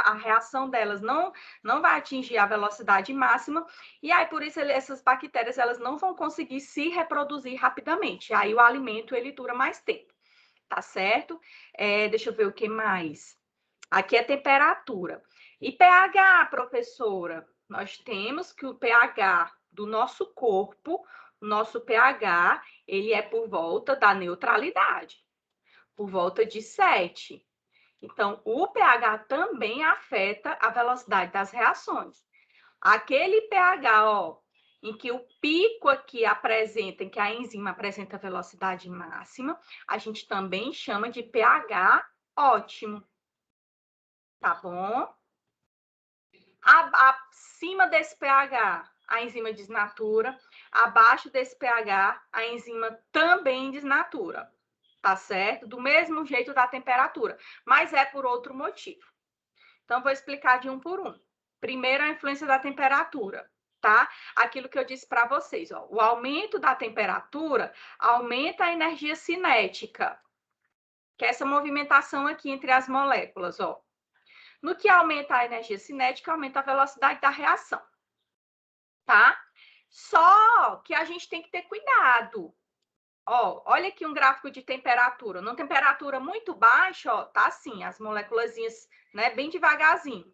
Speaker 1: A reação delas não vai atingir a velocidade máxima, e aí por isso essas bactérias elas não vão conseguir se reproduzir rapidamente. Aí o alimento ele dura mais tempo, tá certo? Deixa eu ver o que mais. Aqui é temperatura. E pH, professora? Nós temos que o pH do nosso corpo, o nosso pH, ele é por volta da neutralidade, por volta de 7. Então, o pH também afeta a velocidade das reações. Aquele pH, ó, em que o pico aqui apresenta, em que a enzima apresenta velocidade máxima, a gente também chama de pH ótimo. Tá bom? Acima desse pH, a enzima desnatura. Abaixo desse pH, a enzima também desnatura. Tá certo? Do mesmo jeito da temperatura, mas é por outro motivo. Então, vou explicar de um por um. Primeiro, a influência da temperatura, tá? Aquilo que eu disse para vocês, ó. O aumento da temperatura aumenta a energia cinética, que é essa movimentação aqui entre as moléculas, ó. No que aumenta a energia cinética, aumenta a velocidade da reação, tá? Só que a gente tem que ter cuidado. Ó, olha aqui um gráfico de temperatura. Numa temperatura muito baixa, ó, tá assim, as moléculazinhas, né, bem devagarzinho.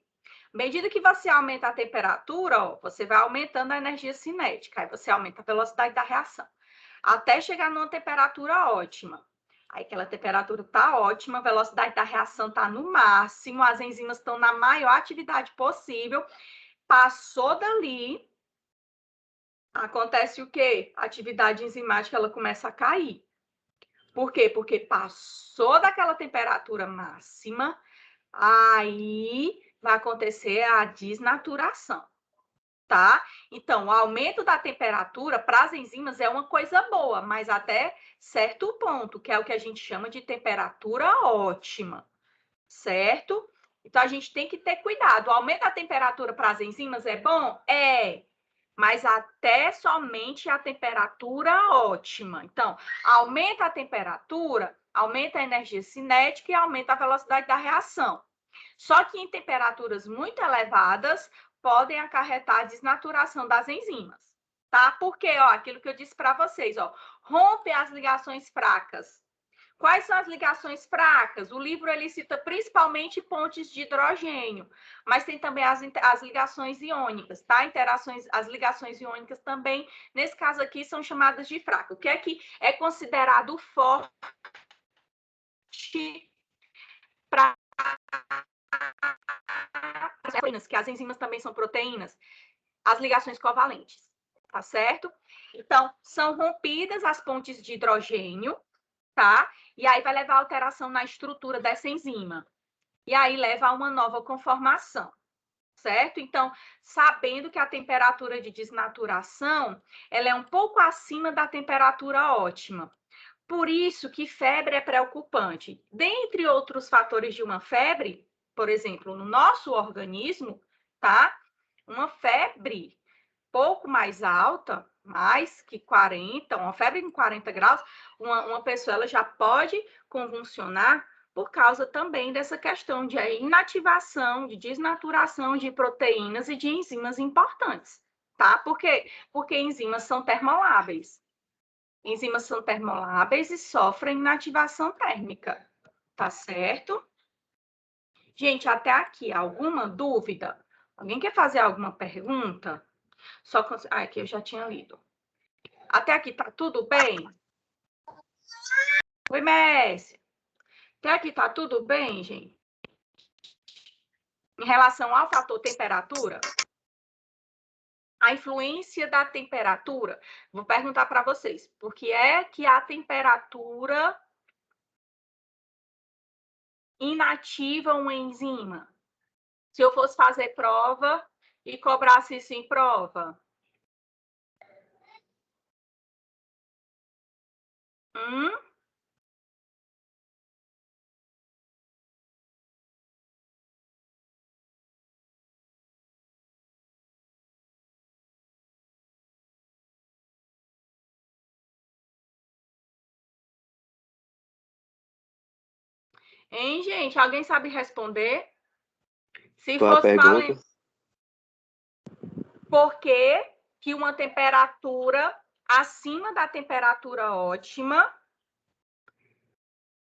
Speaker 1: À medida que você aumenta a temperatura, ó, você vai aumentando a energia cinética, aí você aumenta a velocidade da reação, até chegar numa temperatura ótima. Aí aquela temperatura tá ótima, a velocidade da reação tá no máximo, as enzimas estão na maior atividade possível. Passou dali, acontece o quê? A atividade enzimática ela começa a cair. Por quê? Porque passou daquela temperatura máxima, aí vai acontecer a desnaturação, tá? Então, o aumento da temperatura para as enzimas é uma coisa boa, mas até certo ponto, que é o que a gente chama de temperatura ótima, certo? Então, a gente tem que ter cuidado. O aumento da temperatura para as enzimas é bom? É, mas até somente a temperatura ótima. Então, aumenta a temperatura, aumenta a energia cinética e aumenta a velocidade da reação. Só que em temperaturas muito elevadas, podem acarretar a desnaturação das enzimas, tá? Porque, ó, aquilo que eu disse para vocês, ó, rompe as ligações fracas. Quais são as ligações fracas? O livro ele cita principalmente pontes de hidrogênio, mas tem também as ligações iônicas, tá? As ligações iônicas também, nesse caso aqui, são chamadas de fracas. O que é considerado forte para as proteínas, que as enzimas também são proteínas, as ligações covalentes, tá certo? Então, são rompidas as pontes de hidrogênio, tá? E aí vai levar a alteração na estrutura dessa enzima. E aí leva a uma nova conformação, certo? Então, sabendo que a temperatura de desnaturação, ela é um pouco acima da temperatura ótima. Por isso que febre é preocupante. Dentre outros fatores de uma febre, por exemplo, no nosso organismo, tá? Uma febre pouco mais alta, mais que 40, uma febre em 40 graus, uma pessoa ela já pode convulsionar por causa também dessa questão de inativação, de desnaturação de proteínas e de enzimas importantes, tá? Por quê? Porque enzimas são termoláveis. Enzimas são termoláveis e sofrem inativação térmica, tá certo? Gente, até aqui, alguma dúvida? Alguém quer fazer alguma pergunta? Aqui eu já tinha lido. Até aqui tá tudo bem? Oi, Messi. Até aqui tá tudo bem, gente? Em relação ao fator temperatura, a influência da temperatura, vou perguntar para vocês, por que é que a temperatura inativa uma enzima? Se eu fosse fazer prova e cobrasse isso em prova. Hum? Hein, gente? Alguém sabe responder? Se
Speaker 6: Qual a
Speaker 1: fosse
Speaker 6: pergunta?
Speaker 1: valendo, por que que uma temperatura acima da temperatura ótima,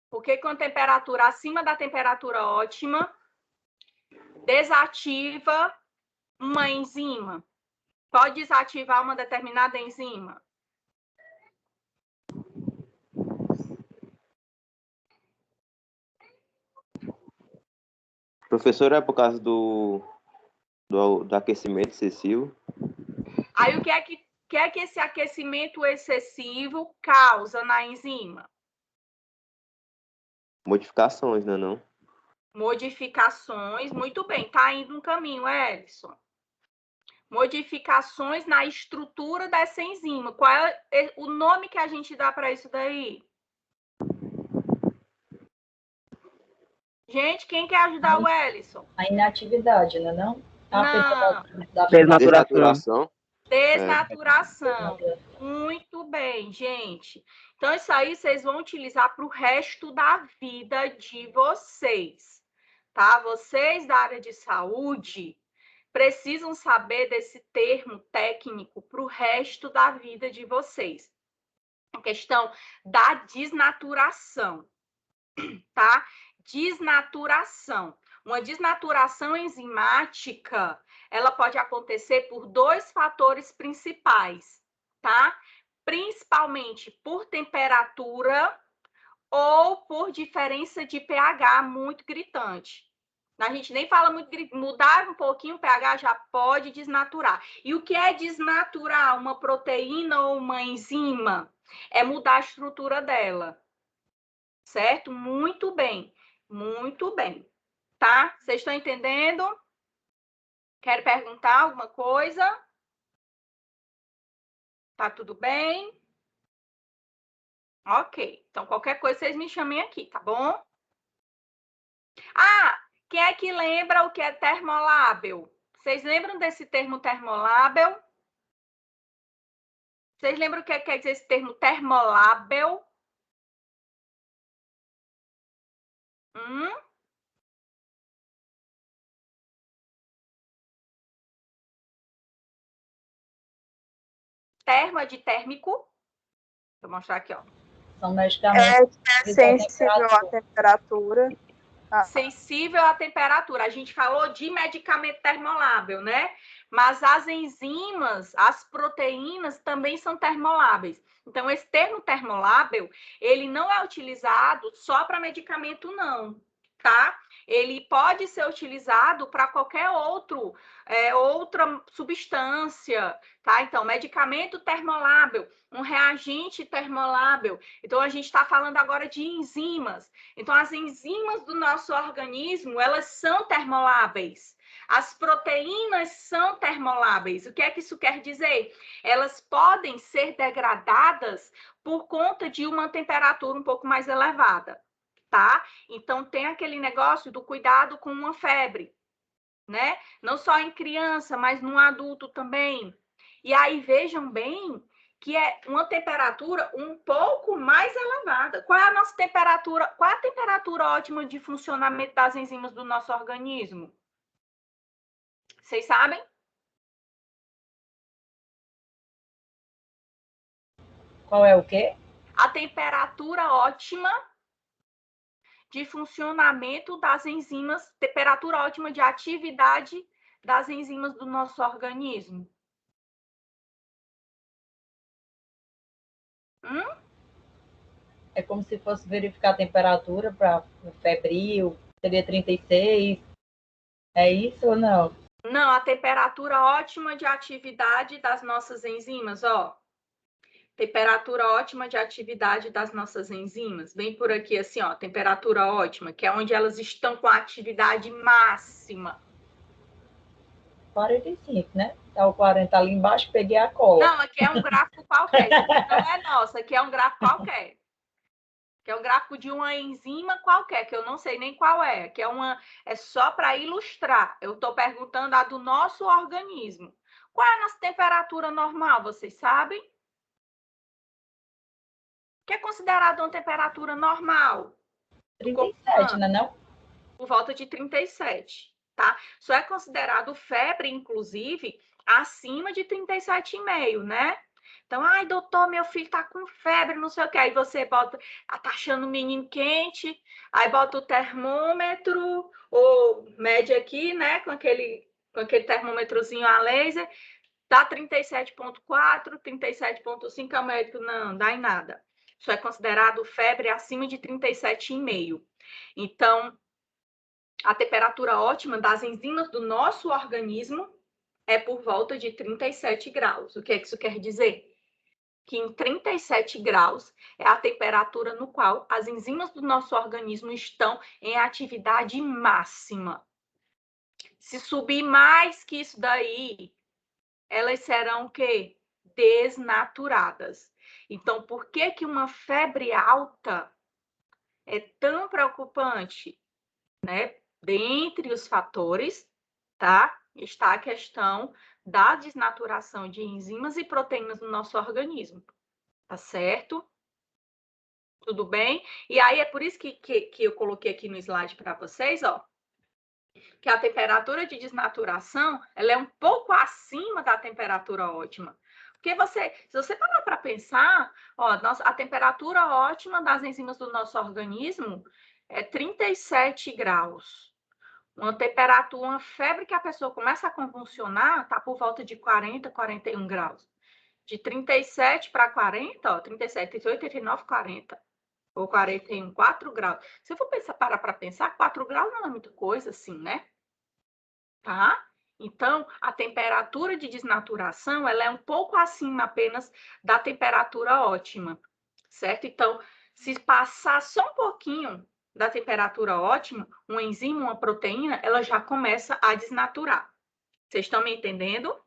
Speaker 1: por que que uma temperatura acima da temperatura ótima desativa uma enzima? Pode desativar uma determinada enzima?
Speaker 6: Professor, é por causa do aquecimento excessivo?
Speaker 1: Aí o que é que esse aquecimento excessivo causa na enzima?
Speaker 6: Modificações, né, não?
Speaker 1: Modificações, muito bem, tá indo um caminho, Ellison. Modificações na estrutura dessa enzima. Qual é o nome que a gente dá para isso daí? Gente, quem quer ajudar o Ellison?
Speaker 2: A inatividade, né, não?
Speaker 1: Não.
Speaker 6: Desnaturação.
Speaker 1: Desnaturação. Muito bem, gente. Então, isso aí vocês vão utilizar para o resto da vida de vocês, tá? Vocês da área de saúde precisam saber desse termo técnico para o resto da vida de vocês. A questão da desnaturação, tá? Desnaturação. Uma desnaturação enzimática, ela pode acontecer por dois fatores principais, tá? Principalmente por temperatura ou por diferença de pH muito gritante. A gente nem fala muito, mudar um pouquinho o pH já pode desnaturar. E o que é desnaturar uma proteína ou uma enzima? É mudar a estrutura dela. Certo? Muito bem. Muito bem. Tá? Vocês estão entendendo? Quer perguntar alguma coisa? Tá tudo bem? Ok. Então, qualquer coisa, vocês me chamem aqui, tá bom? Ah, quem é que lembra o que é termolábil? Vocês lembram desse termo termolábil? Vocês lembram o que quer dizer esse termo termolábil? Termo é de térmico. Vou mostrar aqui, ó.
Speaker 2: São medicamentos
Speaker 4: É sensível à temperatura.
Speaker 1: Sensível à temperatura. A gente falou de medicamento termolável, né? Mas as enzimas, as proteínas também são termoláveis. Então, esse termo termolável, ele não é utilizado só para medicamento, não, tá? Ele pode ser utilizado para qualquer outra substância, tá? Então, medicamento termolável, um reagente termolável. Então, a gente está falando agora de enzimas. Então, as enzimas do nosso organismo, elas são termoláveis. As proteínas são termoláveis. O que é que isso quer dizer? Elas podem ser degradadas por conta de uma temperatura um pouco mais elevada, tá? Então, tem aquele negócio do cuidado com uma febre, né? Não só em criança, mas no adulto também. E aí, vejam bem que é uma temperatura um pouco mais elevada. Qual é a nossa temperatura? Qual é a temperatura ótima de funcionamento das enzimas do nosso organismo? Vocês sabem?
Speaker 2: Qual é o quê?
Speaker 1: A temperatura ótima de funcionamento das enzimas, temperatura ótima de atividade das enzimas do nosso organismo.
Speaker 2: É como se fosse verificar a temperatura para febril, seria 36. É isso ou não?
Speaker 1: Não, a temperatura ótima de atividade das nossas enzimas, ó. Temperatura ótima de atividade das nossas enzimas. Vem por aqui assim, ó, temperatura ótima, que é onde elas estão com a atividade máxima.
Speaker 2: 45, né? Tá o 40 ali embaixo, peguei a cola.
Speaker 1: Não, aqui é um gráfico qualquer. Isso aqui não é nosso, aqui é um gráfico qualquer. Que é um gráfico de uma enzima qualquer, que eu não sei nem qual é, que é só para ilustrar. Eu estou perguntando a do nosso organismo. Qual é a nossa temperatura normal, vocês sabem? O que é considerado uma temperatura normal?
Speaker 2: 37, né, não?
Speaker 1: Por volta de 37, tá? Só é considerado febre, inclusive, acima de 37,5, né? Então, ai, doutor, meu filho tá com febre, não sei o que. Aí você bota, tá achando o menino quente, aí bota o termômetro, ou mede aqui, né, com aquele termômetrozinho a laser, dá 37,4, 37,5, é o médico, não, dá em nada. Isso é considerado febre acima de 37,5. Então, a temperatura ótima das enzimas do nosso organismo é por volta de 37 graus. O que é que isso quer dizer? Que em 37 graus é a temperatura no qual as enzimas do nosso organismo estão em atividade máxima. Se subir mais que isso daí, elas serão o quê? Desnaturadas. Então, por que que uma febre alta é tão preocupante, né? Dentre os fatores, tá? Está a questão da desnaturação de enzimas e proteínas no nosso organismo, tá certo? Tudo bem? E aí é por isso que eu coloquei aqui no slide para vocês, ó, que a temperatura de desnaturação, ela é um pouco acima da temperatura ótima. Porque se você parar para pensar, ó, a temperatura ótima das enzimas do nosso organismo é 37 graus. Uma febre que a pessoa começa a convulsionar, está por volta de 40, 41 graus. De 37 para 40, ó, 37, 38, 39, 40. Ou 41, 4 graus. Se eu for parar para pensar, 4 graus não é muita coisa assim, né? Tá? Então, a temperatura de desnaturação, ela é um pouco acima apenas da temperatura ótima, certo? Então, se passar só um pouquinho da temperatura ótima, uma enzima, uma proteína, ela já começa a desnaturar. Vocês estão me entendendo?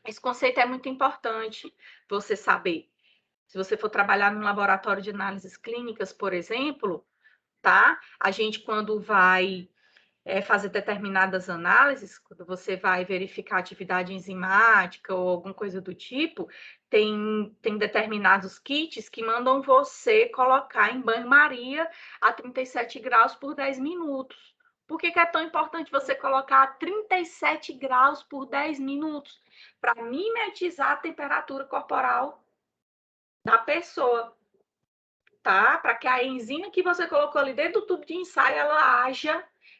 Speaker 1: Esse conceito é muito importante você saber. Se você for trabalhar no laboratório de análises clínicas, por exemplo, tá? A gente, quando vai fazer determinadas análises, quando você vai verificar atividade enzimática ou alguma coisa do tipo, tem determinados kits que mandam você colocar em banho-maria a 37 graus por 10 minutos. Por que é tão importante você colocar a 37 graus por 10 minutos? Para mimetizar a temperatura corporal da pessoa, tá? Para que a enzima que você colocou ali dentro do tubo de ensaio,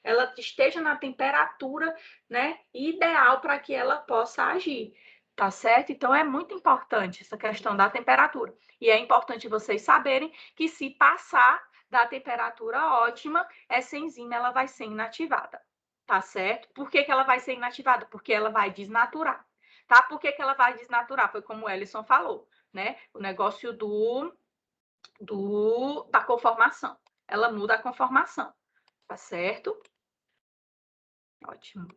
Speaker 1: ela esteja na temperatura, né, ideal para que ela possa agir, tá certo? Então, é muito importante essa questão da temperatura. E é importante vocês saberem que se passar da temperatura ótima, essa enzima ela vai ser inativada, tá certo? Por que ela vai ser inativada? Porque ela vai desnaturar, tá? Por que ela vai desnaturar? Foi como o Ellison falou, né? O negócio da conformação. Ela muda a conformação, tá certo? Ótimo.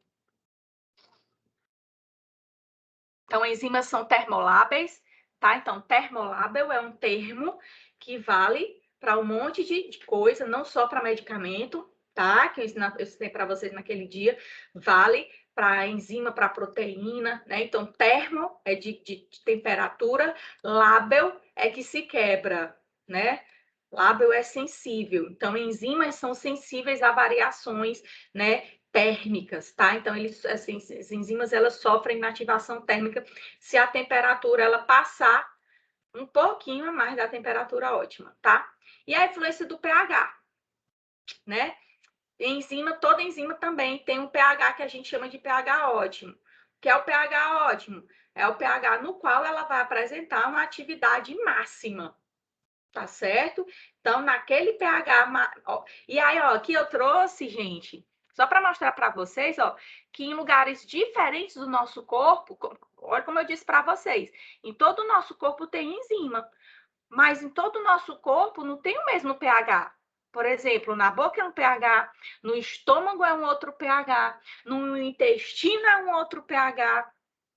Speaker 1: Então, enzimas são termolábeis, tá? Então, termolábel é um termo que vale para um monte de coisa, não só para medicamento, tá? Que eu ensinei para vocês naquele dia. Vale para enzima, para proteína, né? Então, termo é de temperatura, lábel é que se quebra, né? Lábel é sensível. Então, enzimas são sensíveis a variações, né, térmicas, tá? Então, as enzimas, elas sofrem inativação térmica se a temperatura ela passar um pouquinho a mais da temperatura ótima, tá? E a influência do pH, né? Toda enzima também tem um pH que a gente chama de pH ótimo. O que é o pH ótimo? É o pH no qual ela vai apresentar uma atividade máxima, tá certo? Então, naquele pH... Ó, e aí, ó, aqui eu trouxe, gente, só para mostrar para vocês, ó, que em lugares diferentes do nosso corpo, olha como eu disse para vocês, em todo o nosso corpo tem enzima, mas em todo o nosso corpo não tem o mesmo pH. Por exemplo, na boca é um pH, no estômago é um outro pH, no intestino é um outro pH,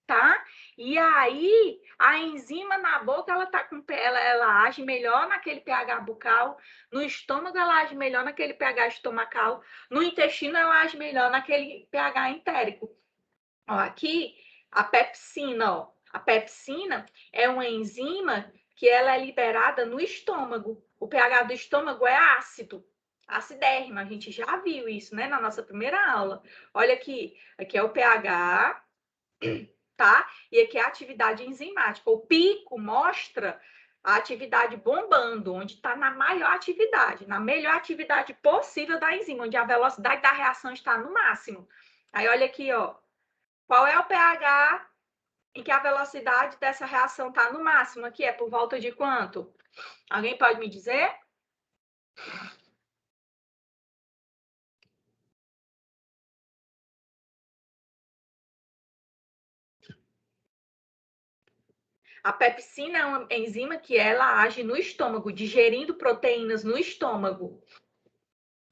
Speaker 1: tá? E aí, a enzima na boca, ela age melhor naquele pH bucal, no estômago ela age melhor naquele pH estomacal, no intestino ela age melhor naquele pH entérico. Ó, aqui, a pepsina, ó. A pepsina é uma enzima que ela é liberada no estômago. O pH do estômago é ácido, acidérrimo. A gente já viu isso, né, na nossa primeira aula. Olha aqui, aqui é o pH, tá? E aqui é a atividade enzimática. O pico mostra a atividade bombando, onde está na maior atividade, na melhor atividade possível da enzima, onde a velocidade da reação está no máximo. Aí olha aqui, ó. Qual é o pH em que a velocidade dessa reação está no máximo? Aqui é por volta de quanto? Alguém pode me dizer? A pepsina é uma enzima que ela age no estômago, digerindo proteínas no estômago.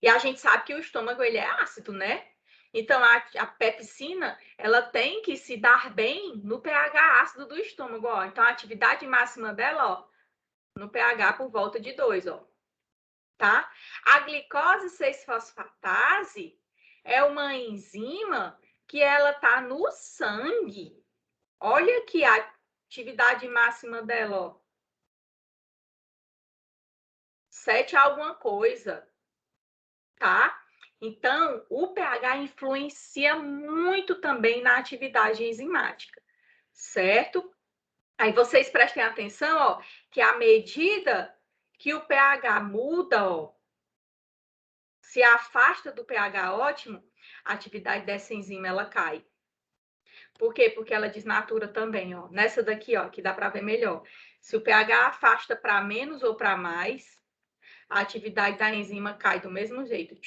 Speaker 1: E a gente sabe que o estômago ele é ácido, né? Então, a pepsina, ela tem que se dar bem no pH ácido do estômago, ó. Então, a atividade máxima dela, ó, no pH por volta de 2, ó. Tá? A glicose 6-fosfatase é uma enzima que ela tá no sangue. Olha aqui a atividade máxima dela, ó. 7 alguma coisa, tá? Então, o pH influencia muito também na atividade enzimática, certo? Aí vocês prestem atenção, ó, que à medida que o pH muda, ó, se afasta do pH ótimo, a atividade dessa enzima ela cai. Por quê? Porque ela desnatura também, ó. Nessa daqui, ó, que dá para ver melhor. Se o pH afasta para menos ou para mais, a atividade da enzima cai do mesmo jeito.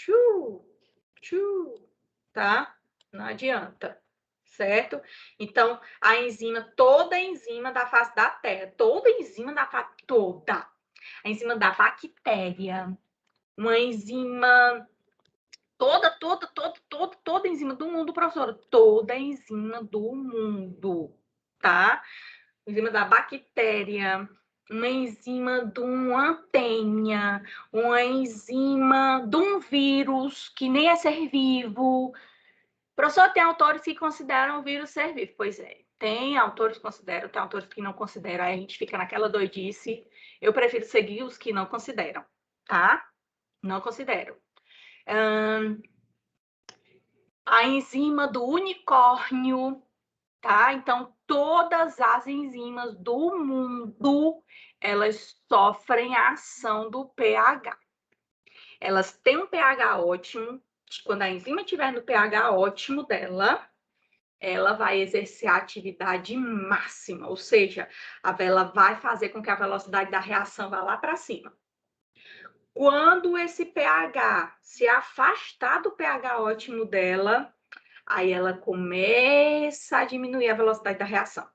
Speaker 1: Tá? Não adianta, certo? Então, a enzima, toda enzima da face da Terra, toda enzima da face, toda. A enzima da bactéria, uma enzima, toda enzima do mundo, professora, toda enzima do mundo, tá? Enzima da bactéria, uma enzima de uma tênia, uma enzima de um vírus que nem é ser vivo. Professor, tem autores que consideram o vírus ser vivo. Pois é, tem autores que consideram, tem autores que não consideram. Aí a gente fica naquela doidice. Eu prefiro seguir os que não consideram, tá? Não considero. A enzima do unicórnio, tá? Então, todas as enzimas do mundo, elas sofrem a ação do pH. Elas têm um pH ótimo. Quando a enzima estiver no pH ótimo dela, ela vai exercer a atividade máxima, ou seja, ela vai fazer com que a velocidade da reação vá lá para cima. Quando esse pH se afastar do pH ótimo dela, aí ela começa a diminuir a velocidade da reação.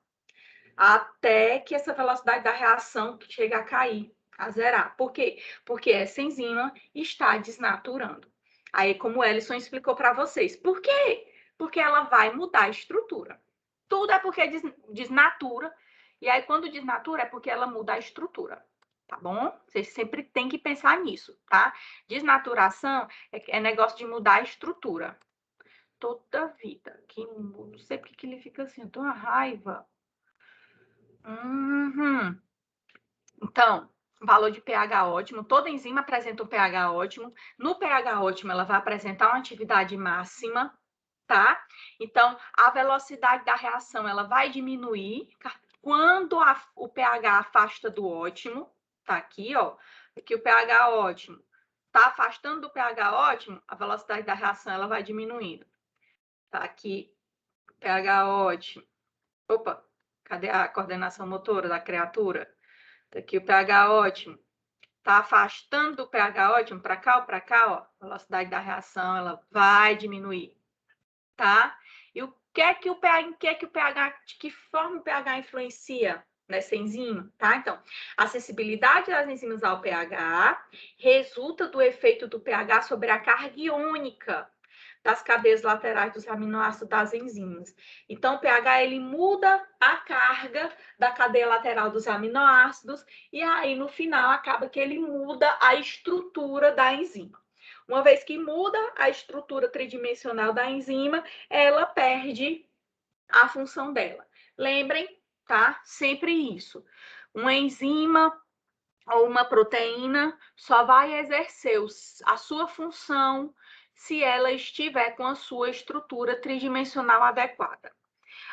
Speaker 1: Até que essa velocidade da reação chega a cair, a zerar. Por quê? Porque essa enzima está desnaturando. Aí, como o Ellison explicou para vocês. Por quê? Porque ela vai mudar a estrutura. Tudo é porque desnatura. E aí, quando desnatura, é porque ela muda a estrutura. Tá bom? Vocês sempre têm que pensar nisso, tá? Desnaturação é negócio de mudar a estrutura. Toda vida. Não sei porque que ele fica assim, eu tô uma raiva. Então, valor de pH ótimo. Toda enzima apresenta um pH ótimo. No pH ótimo, ela vai apresentar uma atividade máxima, tá? Então, a velocidade da reação, ela vai diminuir quando o pH afasta do ótimo. Tá aqui, ó. Aqui o pH ótimo. Tá afastando do pH ótimo, a velocidade da reação, ela vai diminuindo. Tá aqui, pH ótimo. Opa, cadê a coordenação motora da criatura? Tá aqui o pH ótimo. Tá afastando do pH ótimo para cá ou para cá, ó. A velocidade da reação, ela vai diminuir. Tá? E o que é que o pH, de que forma o pH influencia nessa enzima, tá? Então, a sensibilidade das enzimas ao pH resulta do efeito do pH sobre a carga iônica das cadeias laterais dos aminoácidos das enzimas. Então, o pH, ele muda a carga da cadeia lateral dos aminoácidos e aí, no final, acaba que ele muda a estrutura da enzima. Uma vez que muda a estrutura tridimensional da enzima, ela perde a função dela. Lembrem tá? Sempre isso. Uma enzima ou uma proteína só vai exercer a sua função se ela estiver com a sua estrutura tridimensional adequada.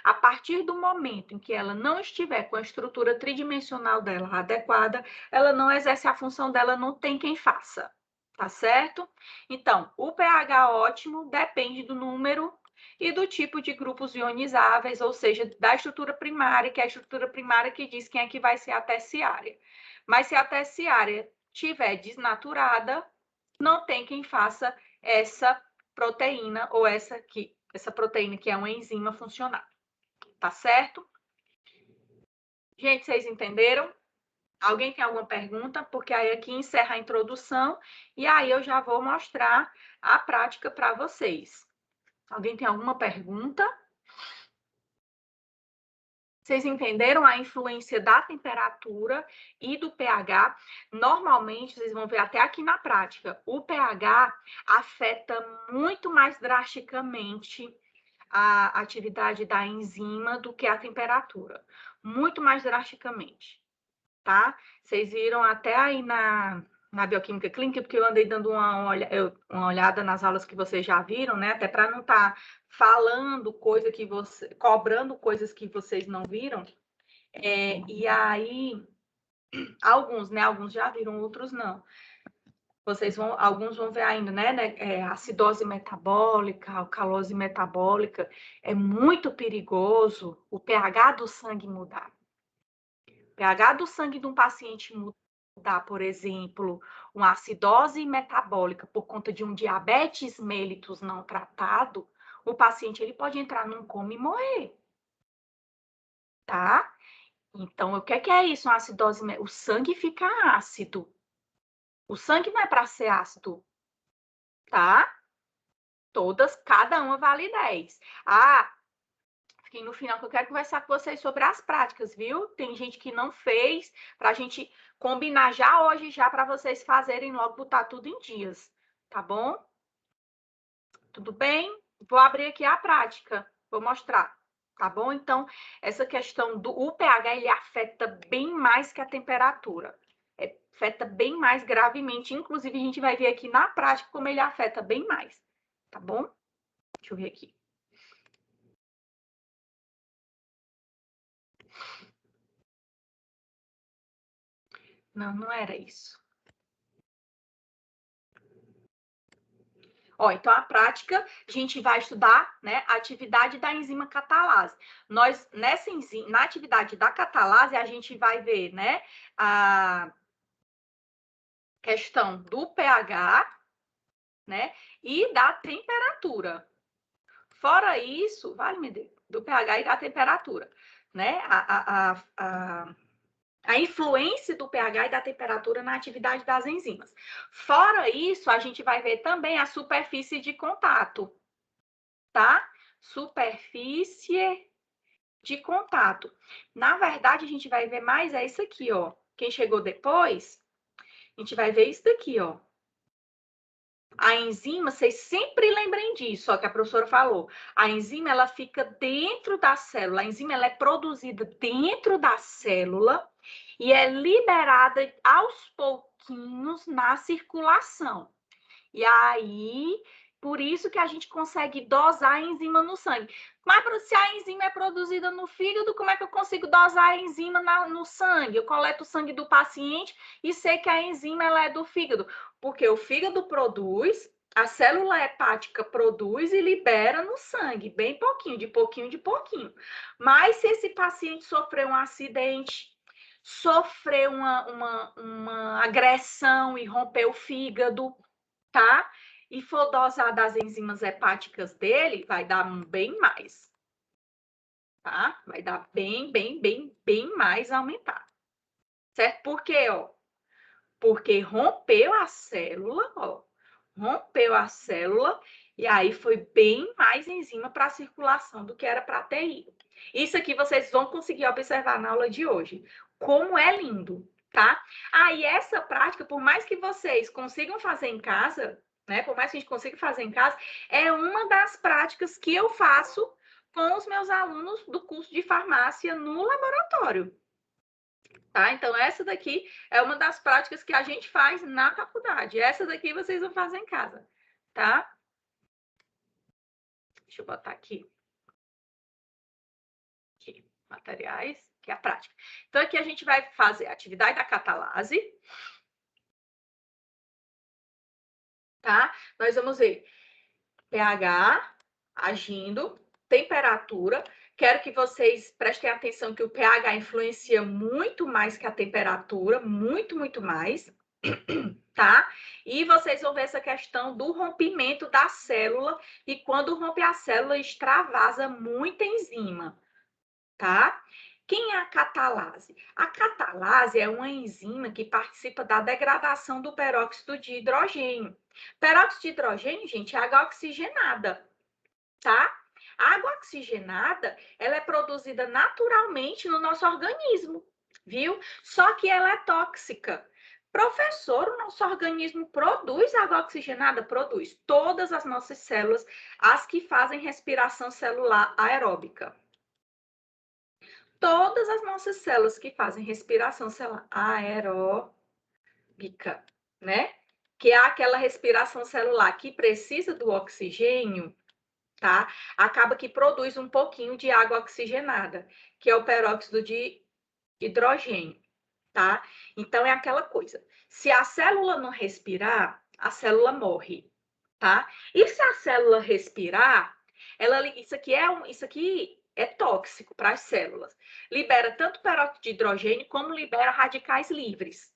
Speaker 1: A partir do momento em que ela não estiver com a estrutura tridimensional dela adequada, ela não exerce a função dela, não tem quem faça, tá certo? Então, o pH ótimo depende do número e do tipo de grupos ionizáveis, ou seja, da estrutura primária, que é a estrutura primária que diz quem é que vai ser a terciária. Mas se a terciária estiver desnaturada, não tem quem faça essa proteína ou essa proteína que é uma enzima funcionar. Tá certo? Gente, vocês entenderam? Alguém tem alguma pergunta? Porque aí aqui encerra a introdução e aí eu já vou mostrar a prática para vocês. Alguém tem alguma pergunta? Vocês entenderam a influência da temperatura e do pH? Normalmente, vocês vão ver até aqui na prática, o pH afeta muito mais drasticamente a atividade da enzima do que a temperatura. Muito mais drasticamente, tá? Vocês viram até aí na bioquímica clínica, porque eu andei dando uma olhada nas aulas que vocês já viram, né? Até para não estar falando cobrando coisas que vocês não viram. E aí, alguns, né? Alguns já viram, outros não. Alguns vão ver ainda, né? Acidose metabólica, alcalose metabólica. É muito perigoso o pH do sangue mudar. O pH do sangue de um paciente mudar, por exemplo, uma acidose metabólica por conta de um diabetes mellitus não tratado, o paciente ele pode entrar num coma e morrer. Tá? Então, o que é isso? Uma acidose, o sangue fica ácido. O sangue não é para ser ácido, tá? Cada uma vale 10. Fiquei no final que eu quero conversar com vocês sobre as práticas, viu? Tem gente que não fez, para a gente combinar já hoje, já para vocês fazerem logo, botar tudo em dias, tá bom? Tudo bem? Vou abrir aqui a prática, vou mostrar, tá bom? Então, essa questão do pH, ele afeta bem mais que a temperatura. Afeta bem mais gravemente, inclusive a gente vai ver aqui na prática como ele afeta bem mais, tá bom? Deixa eu ver aqui. Não, não era isso. Então, a prática, a gente vai estudar, né, a atividade da enzima catalase. Na atividade da catalase, a gente vai ver, né, a questão do pH, né, e da temperatura. Fora isso, do pH e da temperatura, né, a influência do pH e da temperatura na atividade das enzimas. Fora isso, a gente vai ver também a superfície de contato, tá? Superfície de contato. Na verdade, a gente vai ver mais isso aqui, ó. Quem chegou depois, a gente vai ver isso daqui, ó. A enzima, vocês sempre lembrem disso, ó, que a professora falou. A enzima, ela fica dentro da célula. A enzima, ela é produzida dentro da célula e é liberada aos pouquinhos na circulação. E aí, por isso que a gente consegue dosar a enzima no sangue. Mas se a enzima é produzida no fígado, como é que eu consigo dosar a enzima no sangue? Eu coleto o sangue do paciente e sei que a enzima ela é do fígado. Porque o fígado produz, a célula hepática produz e libera no sangue, bem pouquinho, de pouquinho, de pouquinho. Mas se esse paciente sofreu um acidente, sofreu uma agressão e rompeu o fígado, tá? E for dosar das enzimas hepáticas dele, vai dar bem mais, tá? Vai dar bem mais aumentar, certo? Por quê, ó? Porque rompeu a célula, ó. Rompeu a célula e aí foi bem mais enzima para a circulação do que era para ter ido. Isso aqui vocês vão conseguir observar na aula de hoje. Como é lindo, tá? E essa prática, por mais que vocês consigam fazer em casa, né? Por mais que a gente consiga fazer em casa, é uma das práticas que eu faço com os meus alunos do curso de farmácia no laboratório. Tá? Então, essa daqui é uma das práticas que a gente faz na faculdade. Essa daqui vocês vão fazer em casa, tá? Deixa eu botar aqui. Aqui, materiais, que é a prática. Então, aqui a gente vai fazer a atividade da catalase. Tá? Nós vamos ver pH agindo, temperatura. Quero que vocês prestem atenção que o pH influencia muito mais que a temperatura, muito, muito mais, tá? E vocês vão ver essa questão do rompimento da célula, e quando rompe a célula, extravasa muita enzima, tá? Quem é a catalase? A catalase é uma enzima que participa da degradação do peróxido de hidrogênio. Peróxido de hidrogênio, gente, é água oxigenada, tá? A água oxigenada, ela é produzida naturalmente no nosso organismo, viu? Só que ela é tóxica. Professor, o nosso organismo produz água oxigenada? Produz. Todas as nossas células, as que fazem respiração celular aeróbica. Todas as nossas células que fazem respiração celular aeróbica, né? Que é aquela respiração celular que precisa do oxigênio, tá? Acaba que produz um pouquinho de água oxigenada, que é o peróxido de hidrogênio, tá? Então, é aquela coisa. Se a célula não respirar, a célula morre, tá? E se a célula respirar, isso aqui é tóxico para as células. Libera tanto peróxido de hidrogênio como libera radicais livres,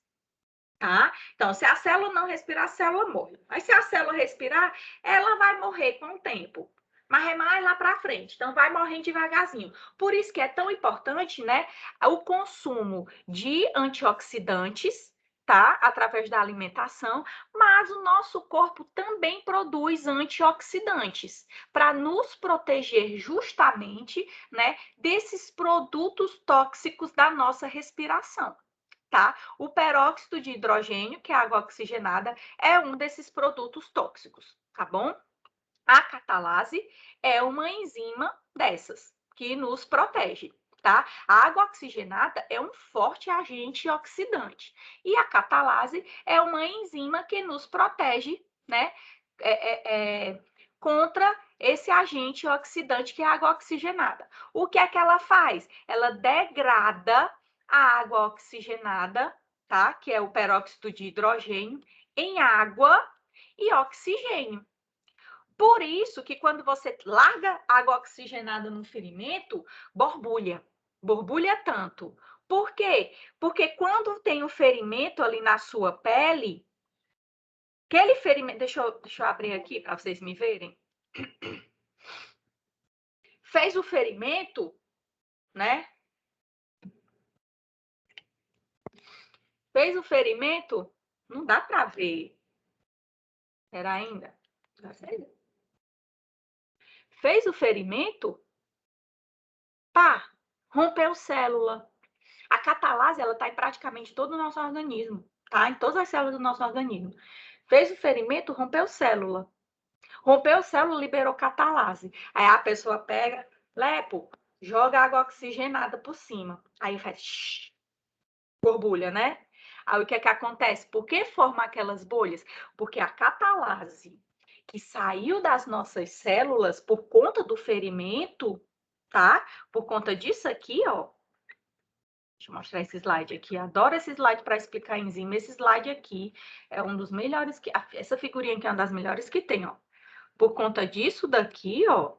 Speaker 1: tá? Então, se a célula não respirar, a célula morre. Mas se a célula respirar, ela vai morrer com o tempo. Mas é mais lá para frente. Então, vai morrendo devagarzinho. Por isso que é tão importante, né, o consumo de antioxidantes, tá? Através da alimentação, mas o nosso corpo também produz antioxidantes para nos proteger justamente, né, desses produtos tóxicos da nossa respiração. Tá? O peróxido de hidrogênio, que é a água oxigenada, é um desses produtos tóxicos, tá bom? A catalase é uma enzima dessas, que nos protege, tá? A água oxigenada é um forte agente oxidante. E a catalase é uma enzima que nos protege, né? Contra esse agente oxidante que é a água oxigenada. O que é que ela faz? Ela degrada a água oxigenada, tá? Que é o peróxido de hidrogênio, em água e oxigênio. Por isso que quando você larga água oxigenada no ferimento, borbulha. Borbulha tanto. Por quê? Porque quando tem um ferimento ali na sua pele, aquele ferimento... Deixa eu abrir aqui para vocês me verem. Fez o ferimento, né? Fez o ferimento, não dá para ver. Espera ainda. Fez o ferimento, pá, rompeu célula. A catalase, ela está em praticamente todo o nosso organismo, tá? Em todas as células do nosso organismo. Fez o ferimento, rompeu célula. Rompeu célula, liberou catalase. Aí a pessoa pega, lepo, joga água oxigenada por cima. Aí faz borbulha, né? Aí o que é que acontece? Por que forma aquelas bolhas? Porque a catalase que saiu das nossas células por conta do ferimento, tá? Por conta disso aqui, ó. Deixa eu mostrar esse slide aqui. Adoro esse slide para explicar enzima. Esse slide aqui é um dos melhores que... Essa figurinha aqui é uma das melhores que tem, ó. Por conta disso daqui, ó.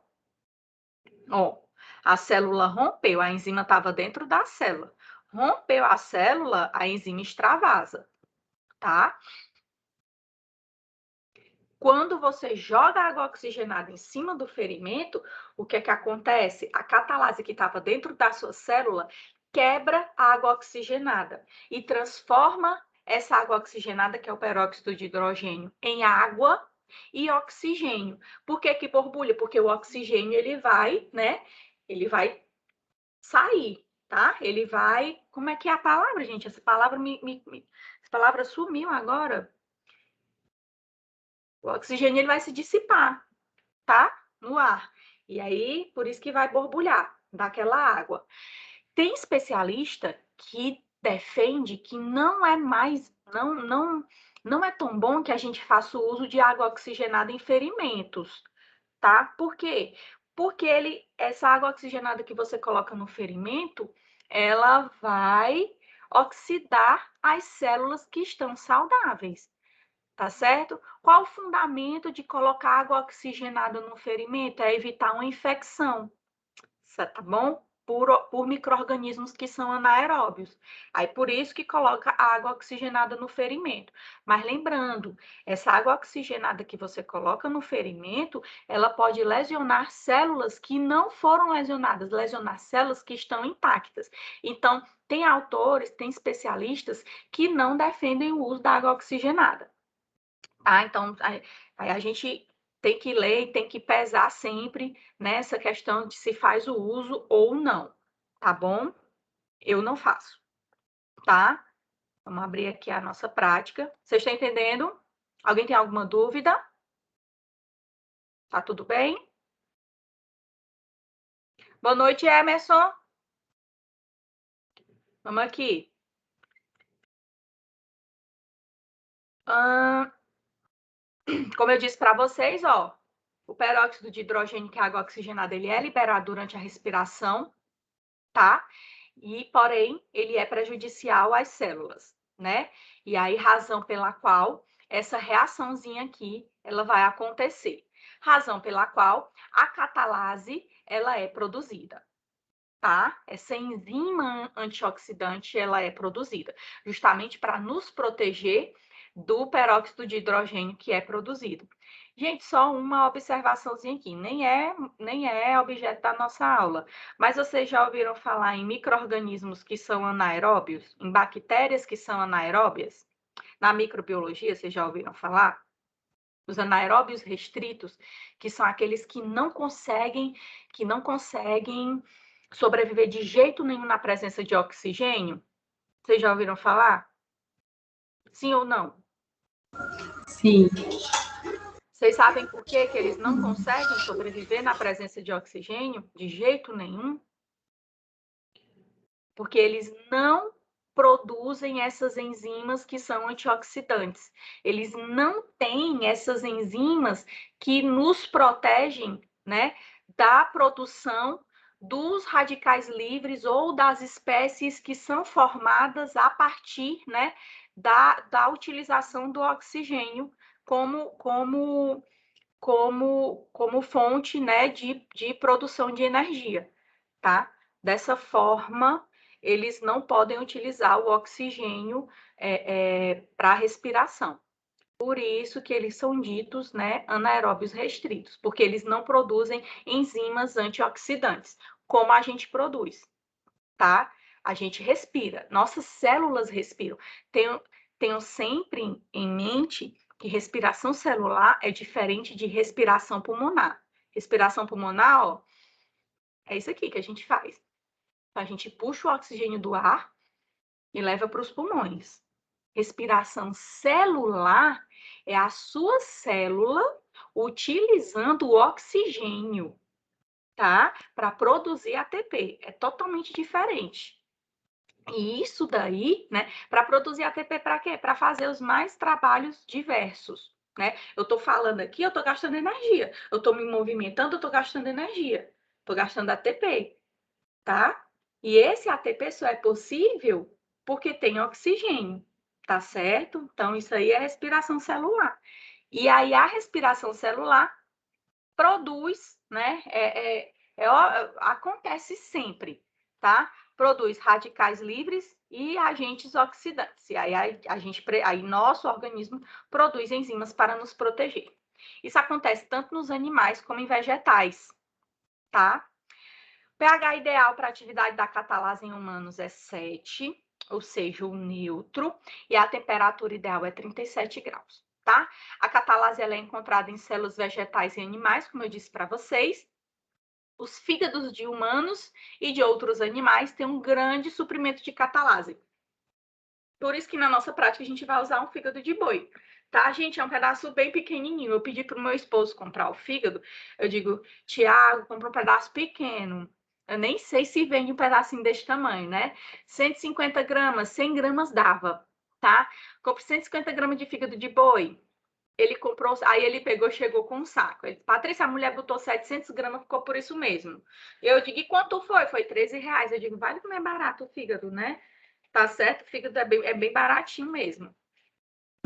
Speaker 1: Ó, a célula rompeu, a enzima estava dentro da célula. Rompeu a célula, a enzima extravasa, tá? Quando você joga água oxigenada em cima do ferimento, o que é que acontece? A catalase que estava dentro da sua célula quebra a água oxigenada e transforma essa água oxigenada, que é o peróxido de hidrogênio, em água e oxigênio. Por que que borbulha? Porque o oxigênio, ele vai, né? Ele vai sair, tá? Ele vai... Como é que é a palavra, gente? Essa palavra essa palavra sumiu agora. O oxigênio, ele vai se dissipar, tá? No ar. E aí, por isso que vai borbulhar daquela água. Tem especialista que defende que não é mais, não é tão bom que a gente faça o uso de água oxigenada em ferimentos, tá? Por quê? Porque essa água oxigenada que você coloca no ferimento, ela vai oxidar as células que estão saudáveis, tá certo? Qual o fundamento de colocar água oxigenada no ferimento? É evitar uma infecção, tá bom? Por micro-organismos que são anaeróbios. Aí, por isso que coloca água oxigenada no ferimento. Mas lembrando, essa água oxigenada que você coloca no ferimento, ela pode lesionar células que não foram lesionadas, lesionar células que estão intactas. Então, tem autores, tem especialistas que não defendem o uso da água oxigenada. Tá? Então, aí a gente tem que ler e tem que pesar sempre nessa questão de se faz o uso ou não, tá bom? Eu não faço, tá? Vamos abrir aqui a nossa prática. Vocês estão entendendo? Alguém tem alguma dúvida? Tá tudo bem? Boa noite, Emerson. Vamos aqui. Como eu disse para vocês, ó, o peróxido de hidrogênio, que é a água oxigenada, ele é liberado durante a respiração, tá? E, porém, ele é prejudicial às células, né? E aí, razão pela qual essa reaçãozinha aqui, ela vai acontecer. Razão pela qual a catalase, ela é produzida, tá? Essa enzima antioxidante, ela é produzida justamente para nos proteger do peróxido de hidrogênio que é produzido. Gente, só uma observaçãozinha aqui, nem é objeto da nossa aula, mas vocês já ouviram falar em micro-organismos que são anaeróbios, em bactérias que são anaeróbias? Na microbiologia, vocês já ouviram falar? Os anaeróbios restritos, que são aqueles que não conseguem sobreviver de jeito nenhum na presença de oxigênio. Vocês já ouviram falar? Sim ou não?
Speaker 2: Sim.
Speaker 1: Vocês sabem por que eles não conseguem sobreviver na presença de oxigênio de jeito nenhum? Porque eles não produzem essas enzimas que são antioxidantes. Eles não têm essas enzimas que nos protegem, né, da produção dos radicais livres ou das espécies que são formadas a partir, né, da utilização do oxigênio como fonte, né, de produção de energia, tá? Dessa forma, eles não podem utilizar o oxigênio para respiração. Por isso que eles são ditos, né, anaeróbios restritos, porque eles não produzem enzimas antioxidantes, como a gente produz, tá? A gente respira, nossas células respiram. Tenho sempre em mente que respiração celular é diferente de respiração pulmonar. Respiração pulmonar, ó, é isso aqui que a gente faz. A gente puxa o oxigênio do ar e leva para os pulmões. Respiração celular é a sua célula utilizando o oxigênio, tá? Para produzir ATP. É totalmente diferente. E isso daí, né, para produzir ATP para quê? Para fazer os mais trabalhos diversos, né? Eu estou falando aqui, eu estou gastando energia. Eu estou me movimentando, eu estou gastando energia. Estou gastando ATP, tá? E esse ATP só é possível porque tem oxigênio, tá certo? Então, isso aí é respiração celular. E aí, a respiração celular produz, né? Acontece sempre, tá? Produz radicais livres e agentes oxidantes. E aí nosso organismo produz enzimas para nos proteger. Isso acontece tanto nos animais como em vegetais, tá? O pH ideal para a atividade da catalase em humanos é 7, ou seja, o neutro, e a temperatura ideal é 37 graus, tá? A catalase ela é encontrada em células vegetais e animais, como eu disse para vocês. Os fígados de humanos e de outros animais têm um grande suprimento de catalase. Por isso que na nossa prática a gente vai usar um fígado de boi, Tá, gente? É um pedaço bem pequenininho. Eu pedi pro meu esposo comprar o fígado. Eu digo, Tiago, compra um pedaço pequeno. Eu nem sei se vende um pedacinho desse tamanho, né? 150 gramas, 100 gramas dava, tá? Comprei 150 gramas de fígado de boi. Ele comprou, aí ele pegou, chegou com um saco. Ele disse, Patrícia, a mulher botou 700 gramas, ficou por isso mesmo. Eu digo, e quanto foi? Foi R$13. Eu digo, vale como é barato o fígado, né? Tá certo? O fígado é bem baratinho mesmo.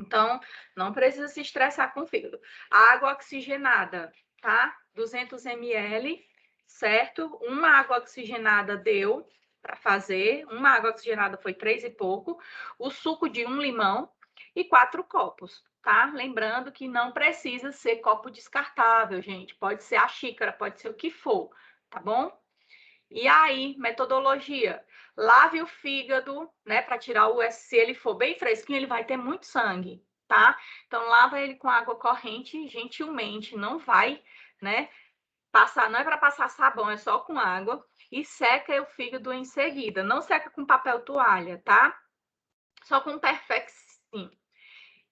Speaker 1: Então, não precisa se estressar com o fígado. Água oxigenada, tá? 200 ml, certo? Uma água oxigenada deu para fazer. Uma água oxigenada foi 3 e pouco. O suco de um limão e 4 copos, tá? Lembrando que não precisa ser copo descartável, gente. Pode ser a xícara, pode ser o que for, tá bom? E aí, metodologia. Lave o fígado, né, para tirar o excesso. Se ele for bem fresquinho, ele vai ter muito sangue, tá? Então, lava ele com água corrente, gentilmente, não vai, né, passar, não é para passar sabão, é só com água. E seca o fígado em seguida. Não seca com papel toalha, tá? Só com Perfex, sim.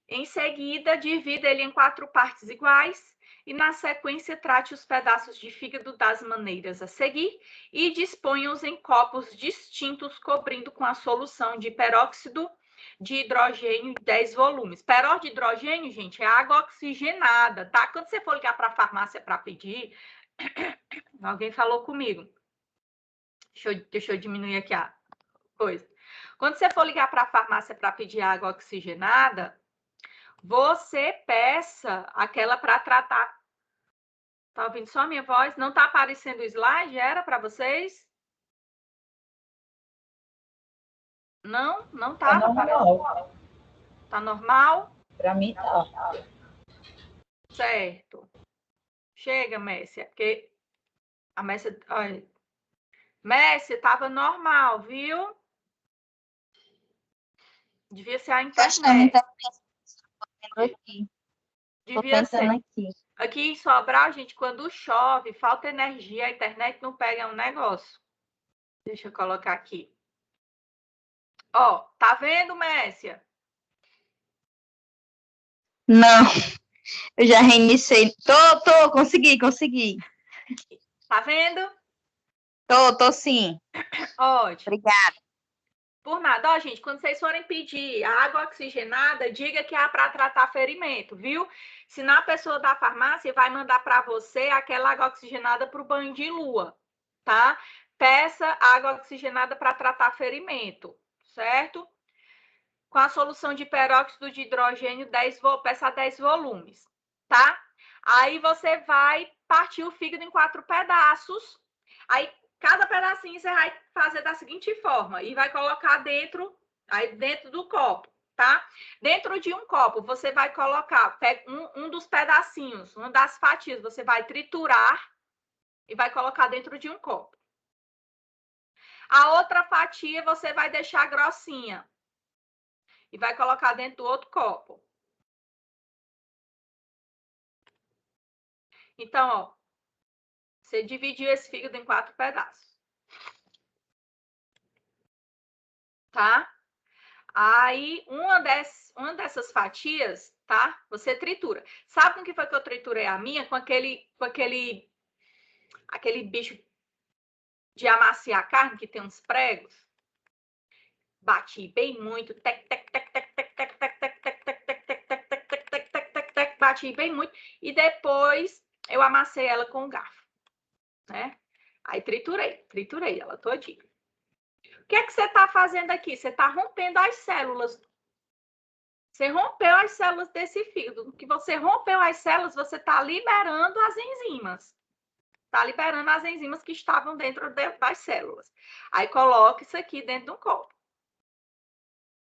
Speaker 1: Em seguida, divida ele em 4 partes iguais e, na sequência, trate os pedaços de fígado das maneiras a seguir e disponha-os em copos distintos, cobrindo com a solução de peróxido de hidrogênio 10 volumes. Peróxido de hidrogênio, gente, é água oxigenada, tá? Quando você for ligar para a farmácia para pedir, alguém falou comigo. Deixa eu diminuir aqui a coisa. Quando você for ligar para a farmácia para pedir água oxigenada, você peça aquela para tratar. Tá ouvindo só a minha voz? Não tá aparecendo o slide? Era para vocês? Não? Não
Speaker 2: Tá
Speaker 1: tava aparecendo.
Speaker 2: normal.
Speaker 1: Tá normal?
Speaker 2: Pra mim tá.
Speaker 1: Certo. Chega, Messia, porque a Messia, olha, Messia, tava normal, viu? Devia ser a internet.
Speaker 7: Aqui. Tô
Speaker 1: Devia
Speaker 7: tentando
Speaker 1: ser.
Speaker 7: aqui.
Speaker 1: Aqui em Sobral, gente, quando chove, falta energia, a internet não pega um negócio. Deixa eu colocar aqui. Ó, tá vendo, Messia?
Speaker 7: Não, eu já reiniciei. Consegui.
Speaker 1: Tá vendo?
Speaker 7: Tô sim.
Speaker 1: Ótimo.
Speaker 7: Obrigada.
Speaker 1: Por nada. Ó, gente, quando vocês forem pedir a água oxigenada, diga que é para tratar ferimento, viu? Se na pessoa da farmácia vai mandar para você aquela água oxigenada para o banho de lua, tá? Peça água oxigenada para tratar ferimento, certo? Com a solução de peróxido de hidrogênio, peça 10 volumes, tá? Aí você vai partir o fígado em 4 pedaços. Aí, cada pedacinho você vai fazer da seguinte forma e vai colocar dentro do copo, tá? Dentro de um copo, você vai colocar um dos pedacinhos, uma das fatias, você vai triturar e vai colocar dentro de um copo. A outra fatia você vai deixar grossinha e vai colocar dentro do outro copo. Então, ó, você dividiu esse fígado em 4 pedaços. Tá? Aí, uma dessas fatias, tá? Você tritura. Sabe com que foi que eu triturei a minha? Com aquele bicho de amaciar carne que tem uns pregos. Bati bem muito. Bati bem muito. E depois eu amassei ela com o garfo, né? Aí triturei ela todinha. O que é que você está fazendo aqui? Você está rompendo as células. Você rompeu as células desse fígado. No que você rompeu as células, você está liberando as enzimas. Está liberando as enzimas que estavam dentro das células. Aí coloca isso aqui dentro de um copo.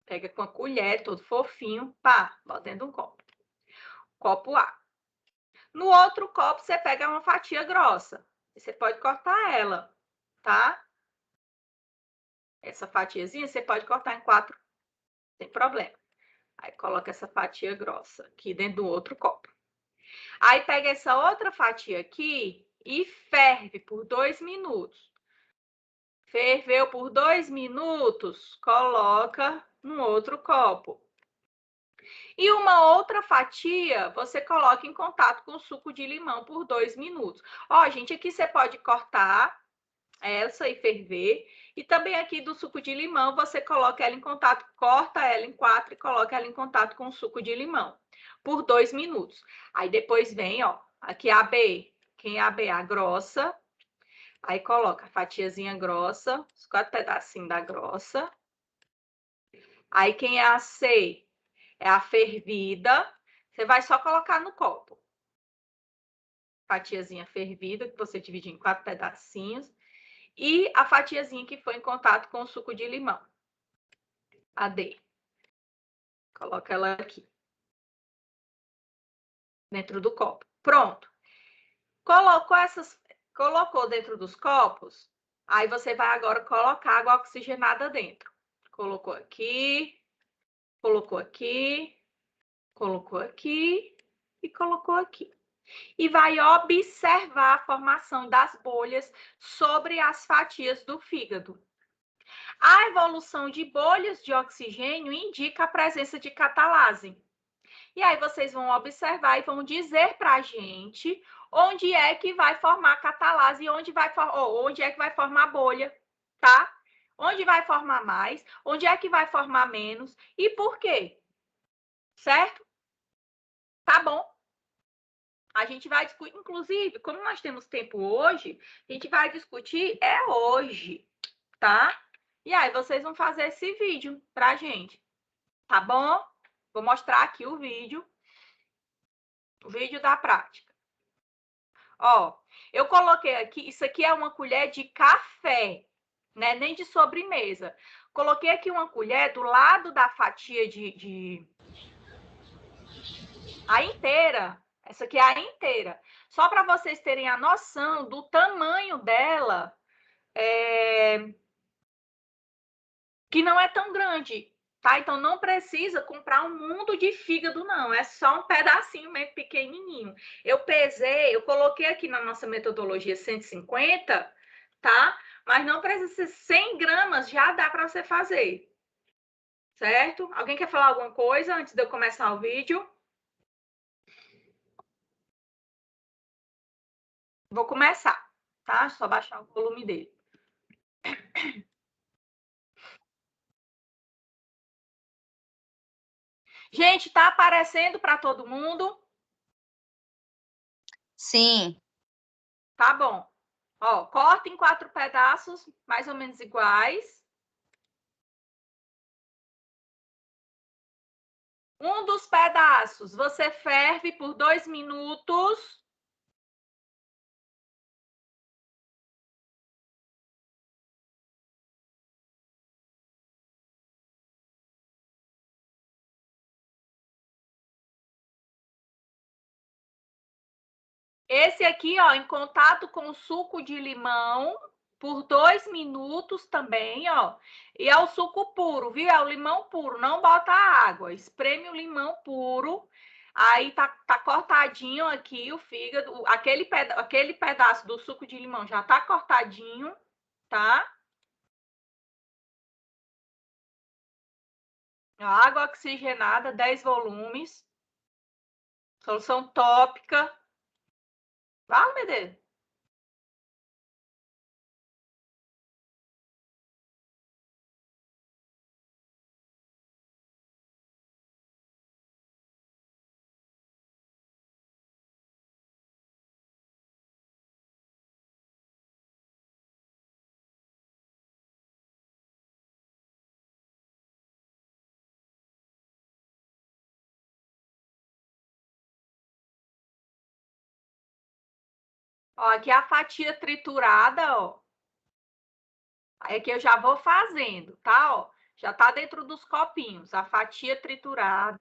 Speaker 1: Pega com a colher, todo fofinho, pá, bota dentro de um copo. Copo A. No outro copo, você pega uma fatia grossa. Você pode cortar ela, tá? Essa fatiazinha, você pode cortar em 4, sem problema. Aí coloca essa fatia grossa aqui dentro do outro copo. Aí pega essa outra fatia aqui e ferve por 2 minutos. Ferveu por 2 minutos, coloca no outro copo. E uma outra fatia, você coloca em contato com o suco de limão por 2 minutos. Ó, gente, aqui você pode cortar essa e ferver. E também aqui do suco de limão, você coloca ela em contato, corta ela em 4 e coloca ela em contato com o suco de limão por 2 minutos. Aí depois vem, ó, aqui a B. Quem é a B? A grossa. Aí coloca a fatiazinha grossa, os 4 pedacinhos da grossa. Aí quem é a C? É a fervida. Você vai só colocar no copo. Fatiazinha fervida, que você divide em 4 pedacinhos. E a fatiazinha que foi em contato com o suco de limão. A D. Coloca ela aqui. Dentro do copo. Pronto. Colocou dentro dos copos. Aí você vai agora colocar água oxigenada dentro. Colocou aqui. Colocou aqui. Colocou aqui. E colocou aqui. E vai observar a formação das bolhas sobre as fatias do fígado. A evolução de bolhas de oxigênio indica a presença de catalase. E aí vocês vão observar e vão dizer para a gente onde é que vai formar catalase e onde é que vai formar bolha, tá? Onde vai formar mais, onde é que vai formar menos e por quê? Certo? Tá bom? A gente vai discutir, inclusive, como nós temos tempo hoje, a gente vai discutir hoje, tá? E aí vocês vão fazer esse vídeo pra gente, tá bom? Vou mostrar aqui o vídeo da prática. Ó, eu coloquei aqui, isso aqui é uma colher de café, né? Nem de sobremesa. Coloquei aqui uma colher do lado da fatia a inteira. Essa aqui é a inteira. Só para vocês terem a noção do tamanho dela, que não é tão grande, tá? Então, não precisa comprar um mundo de fígado, não. É só um pedacinho meio pequenininho. Eu pesei, eu coloquei aqui na nossa metodologia 150, tá? Mas não precisa ser 100 gramas, já dá para você fazer. Certo? Alguém quer falar alguma coisa antes de eu começar o vídeo? Vou começar, tá? Só baixar o volume dele. Gente, tá aparecendo para todo mundo?
Speaker 7: Sim.
Speaker 1: Tá bom. Ó, corta em 4 pedaços, mais ou menos iguais. Um dos pedaços você ferve por 2 minutos. Esse aqui, ó, em contato com o suco de limão por 2 minutos também, ó. E é o suco puro, viu? É o limão puro, não bota água. Espreme o limão puro. Aí tá cortadinho aqui o fígado, aquele pedaço do suco de limão já tá cortadinho, tá? Água oxigenada, 10 volumes. Solução tópica. Vale, Medeiros? Ó, aqui é a fatia triturada, ó. É que eu já vou fazendo, tá? Ó, já tá dentro dos copinhos, a fatia triturada.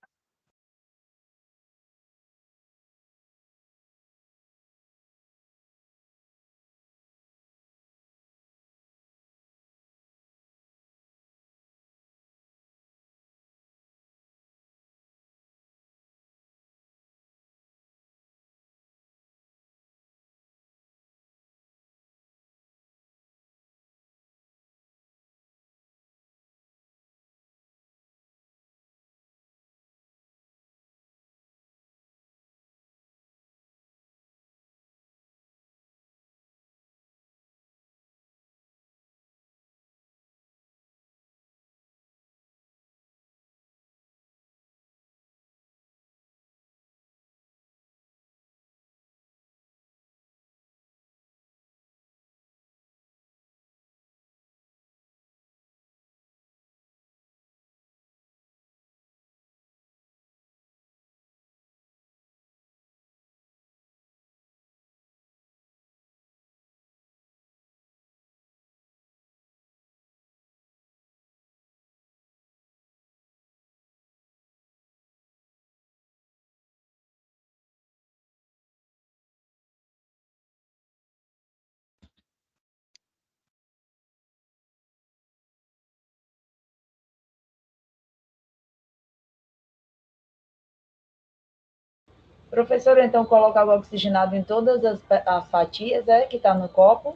Speaker 2: Professora, então coloca água oxigenada em todas as fatias, que está no copo?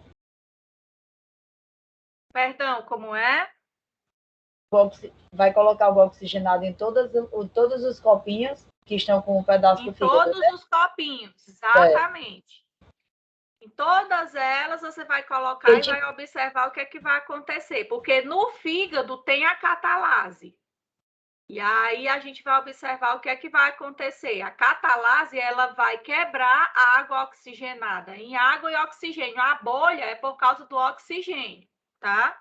Speaker 1: Perdão, como é?
Speaker 2: Vai colocar água oxigenada em todos os copinhos que estão com um pedaço do
Speaker 1: Em
Speaker 2: fígado,
Speaker 1: todos os copinhos, exatamente. Em todas elas você vai colocar e vai observar o que é que vai acontecer. Porque no fígado tem a catalase. E aí a gente vai observar o que é que vai acontecer. A catalase, ela vai quebrar a água oxigenada em água e oxigênio. A bolha é por causa do oxigênio, tá?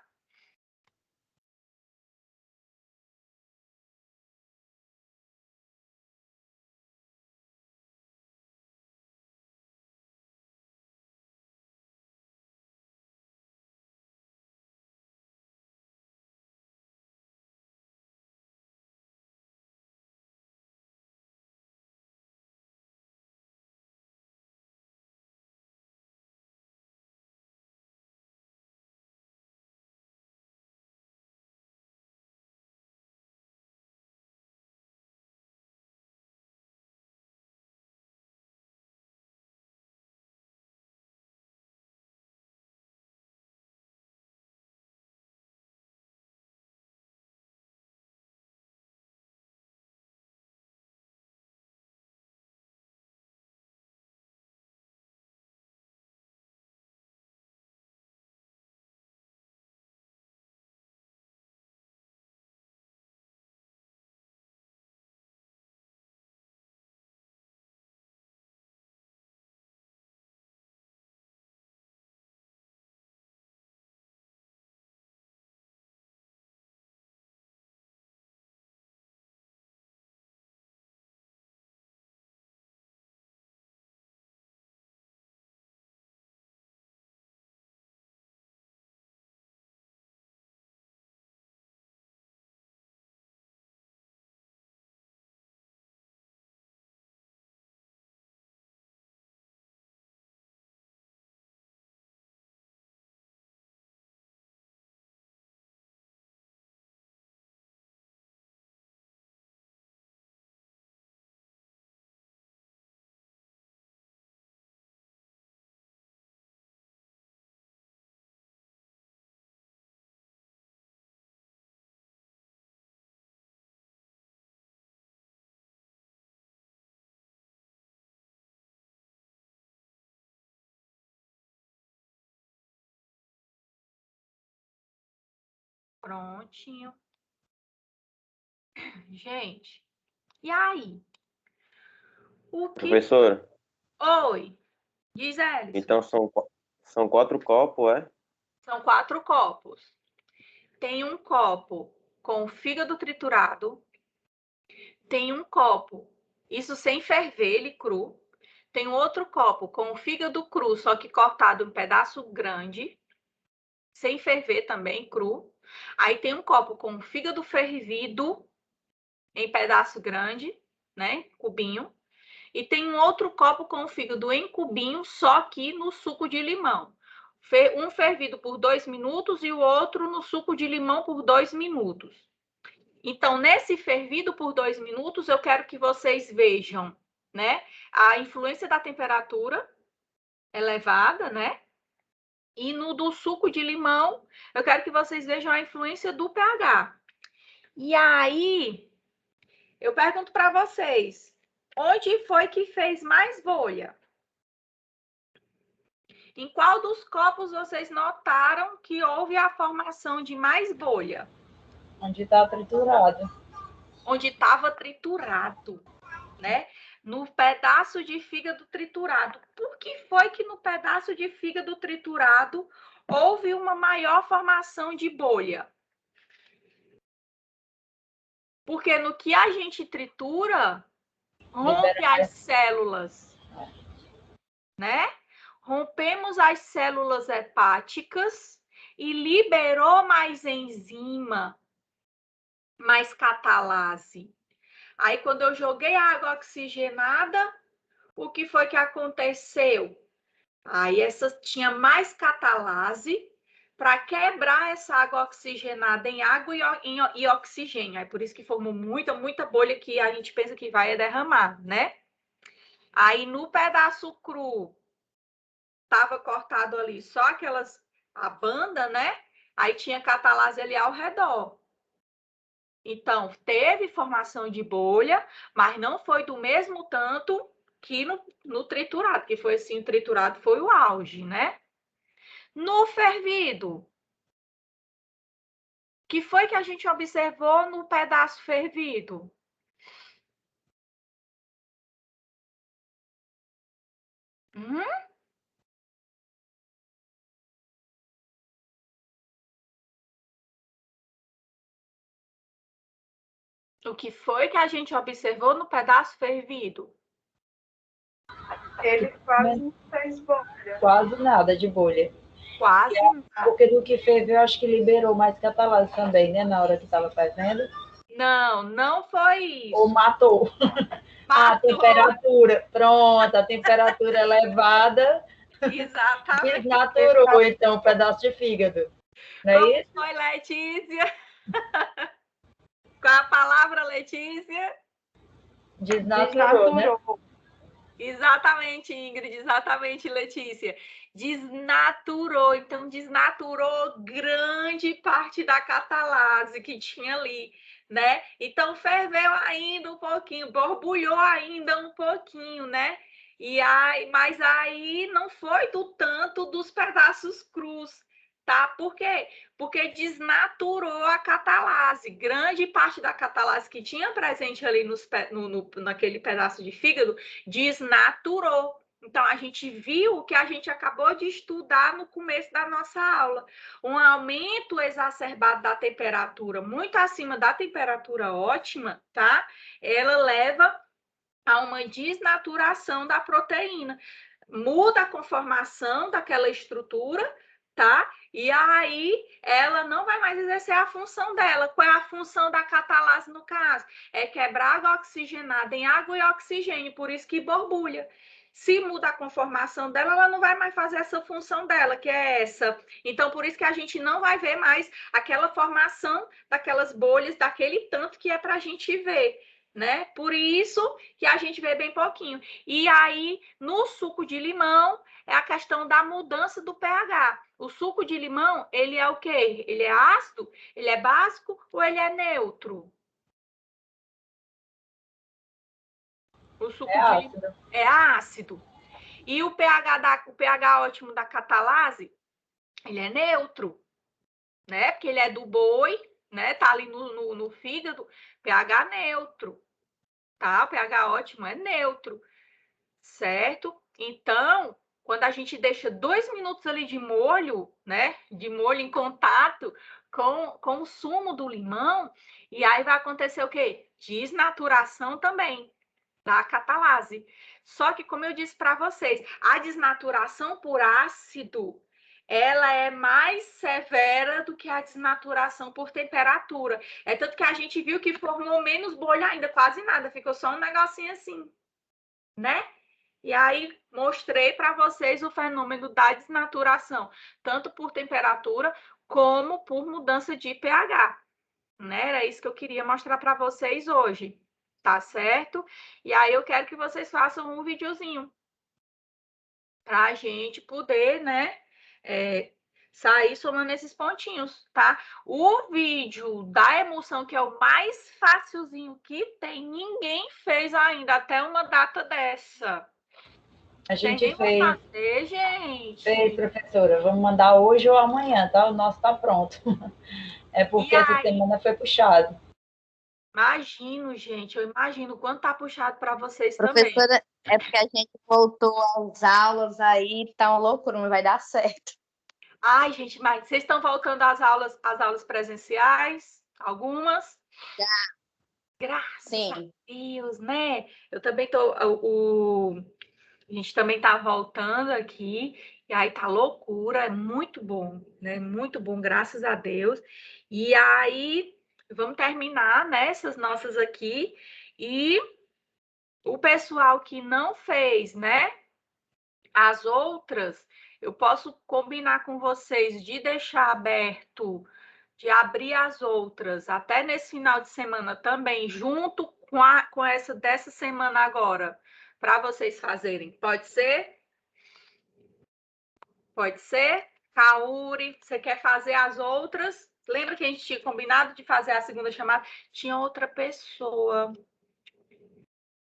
Speaker 1: Prontinho. Gente, e aí?
Speaker 6: Professora,
Speaker 1: Oi, diz Ellison.
Speaker 6: então são 4 copos, é?
Speaker 1: São 4 copos. Tem um copo com fígado triturado. Tem um copo, isso sem ferver, ele cru. Tem outro copo com o fígado cru, só que cortado em pedaço grande, sem ferver também, cru. Aí tem um copo com o fígado fervido em pedaço grande, né, cubinho. E tem um outro copo com o fígado em cubinho, só que no suco de limão. Um fervido por 2 minutos e o outro no suco de limão por 2 minutos. Então, nesse fervido por 2 minutos, eu quero que vocês vejam, né, a influência da temperatura elevada, né? E no do suco de limão, eu quero que vocês vejam a influência do pH. E aí, eu pergunto para vocês, onde foi que fez mais bolha? Em qual dos copos vocês notaram que houve a formação de mais bolha?
Speaker 2: Onde está triturado.
Speaker 1: Onde estava triturado, né? No pedaço de fígado triturado. Por que foi que no pedaço de fígado triturado houve uma maior formação de bolha? Porque no que a gente tritura, rompe as células, né? Rompemos as células hepáticas e liberou mais enzima, mais catalase. Aí, quando eu joguei a água oxigenada, o que foi que aconteceu? Aí, essa tinha mais catalase para quebrar essa água oxigenada em água e oxigênio. É por isso que formou muita bolha que a gente pensa que vai derramar, né? Aí no pedaço cru, estava cortado ali só a banda, né? Aí tinha catalase ali ao redor. Então, teve formação de bolha, mas não foi do mesmo tanto que no triturado, que foi assim, o triturado foi o auge, né? No fervido, que foi que a gente observou no pedaço fervido? Hum? O que foi que a gente observou no pedaço fervido?
Speaker 2: Ele quase não fez bolha. Quase nada de bolha.
Speaker 1: Quase nada.
Speaker 2: Porque do que ferveu, eu acho que liberou mais catalase também, né? Na hora que estava fazendo.
Speaker 1: Não, não foi isso.
Speaker 2: Ou matou. A temperatura. Pronto, a temperatura elevada.
Speaker 1: Exatamente.
Speaker 2: Desnaturou, então, um pedaço de fígado. Não é isso?
Speaker 1: Foi, Letícia? Qual a palavra, Letícia?
Speaker 2: Desnaturou, né?
Speaker 1: Exatamente, Ingrid, exatamente, Letícia. Desnaturou, então desnaturou grande parte da catalase que tinha ali, né? Então ferveu ainda um pouquinho, borbulhou ainda um pouquinho, né? Mas aí não foi do tanto dos pedaços crus, tá? Por quê? Porque desnaturou a catalase. Grande parte da catalase que tinha presente ali naquele pedaço de fígado desnaturou. Então, a gente viu o que a gente acabou de estudar no começo da nossa aula. Um aumento exacerbado da temperatura, muito acima da temperatura ótima, tá? Ela leva a uma desnaturação da proteína. Muda a conformação daquela estrutura, tá? E aí ela não vai mais exercer a função dela. Qual é a função da catalase no caso? É quebrar água oxigenada em água e oxigênio, por isso que borbulha. Se muda a conformação dela, ela não vai mais fazer essa função dela, que é essa. Então, por isso que a gente não vai ver mais aquela formação daquelas bolhas, daquele tanto que é para a gente ver, né? Por isso que a gente vê bem pouquinho. E aí, no suco de limão, é a questão da mudança do pH. O suco de limão, ele é o quê? Ele é ácido? Ele é básico ou ele é neutro? O suco
Speaker 2: É ácido.
Speaker 1: É ácido. E o pH ótimo da catalase, ele é neutro, né? Porque ele é do boi, né? Tá ali no fígado, pH neutro, tá? O pH ótimo é neutro, certo? Então, quando a gente deixa 2 minutos ali de molho, né? De molho em contato com o sumo do limão, e aí vai acontecer o quê? Desnaturação também da catalase. Só que, como eu disse para vocês, a desnaturação por ácido, ela é mais severa do que a desnaturação por temperatura. É tanto que a gente viu que formou menos bolha ainda, quase nada, ficou só um negocinho assim, né? E aí mostrei para vocês o fenômeno da desnaturação, tanto por temperatura como por mudança de pH, né? Era isso que eu queria mostrar para vocês hoje, tá certo? E aí eu quero que vocês façam um videozinho para a gente poder, né, sair somando esses pontinhos, tá? O vídeo da emulsão, que é o mais facilzinho que tem, ninguém fez ainda até uma data dessa.
Speaker 2: A gente fez.
Speaker 1: Fazer, gente.
Speaker 2: Fez, professora. Vamos mandar hoje ou amanhã, tá? O nosso tá pronto. É porque essa semana foi puxado.
Speaker 1: Imagino, gente. Eu imagino quanto tá puxado para vocês
Speaker 7: Professora,
Speaker 1: também.
Speaker 7: é porque a gente voltou às aulas aí, tá uma loucura, não vai dar certo.
Speaker 1: Ai, gente, mas vocês estão voltando às aulas presenciais? Algumas?
Speaker 7: Já.
Speaker 1: Graças
Speaker 7: Sim.
Speaker 1: a Deus, né? Eu também tô. A gente também tá voltando aqui, e aí tá loucura, é muito bom, né? Muito bom, graças a Deus. E aí, vamos terminar, né, essas nossas aqui. E o pessoal que não fez, né, as outras, eu posso combinar com vocês de deixar aberto, de abrir as outras até nesse final de semana também, junto com essa dessa semana agora, para vocês fazerem. Pode ser? Pode ser? Kauri, você quer fazer as outras? Lembra que a gente tinha combinado de fazer a segunda chamada? Tinha outra pessoa.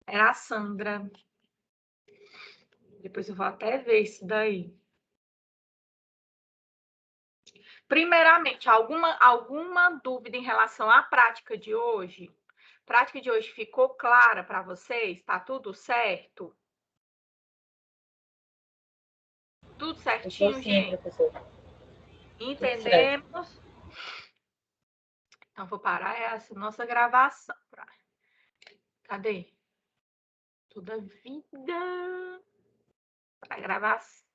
Speaker 1: Era a Sandra. Depois eu vou até ver isso daí. Primeiramente, alguma dúvida em relação à prática de hoje? A prática de hoje ficou clara para vocês? Está tudo certo? Tudo certinho,
Speaker 2: Sim,
Speaker 1: gente?
Speaker 2: professora.
Speaker 1: Entendemos? Então, vou parar essa nossa gravação. Cadê? Toda vida para gravação.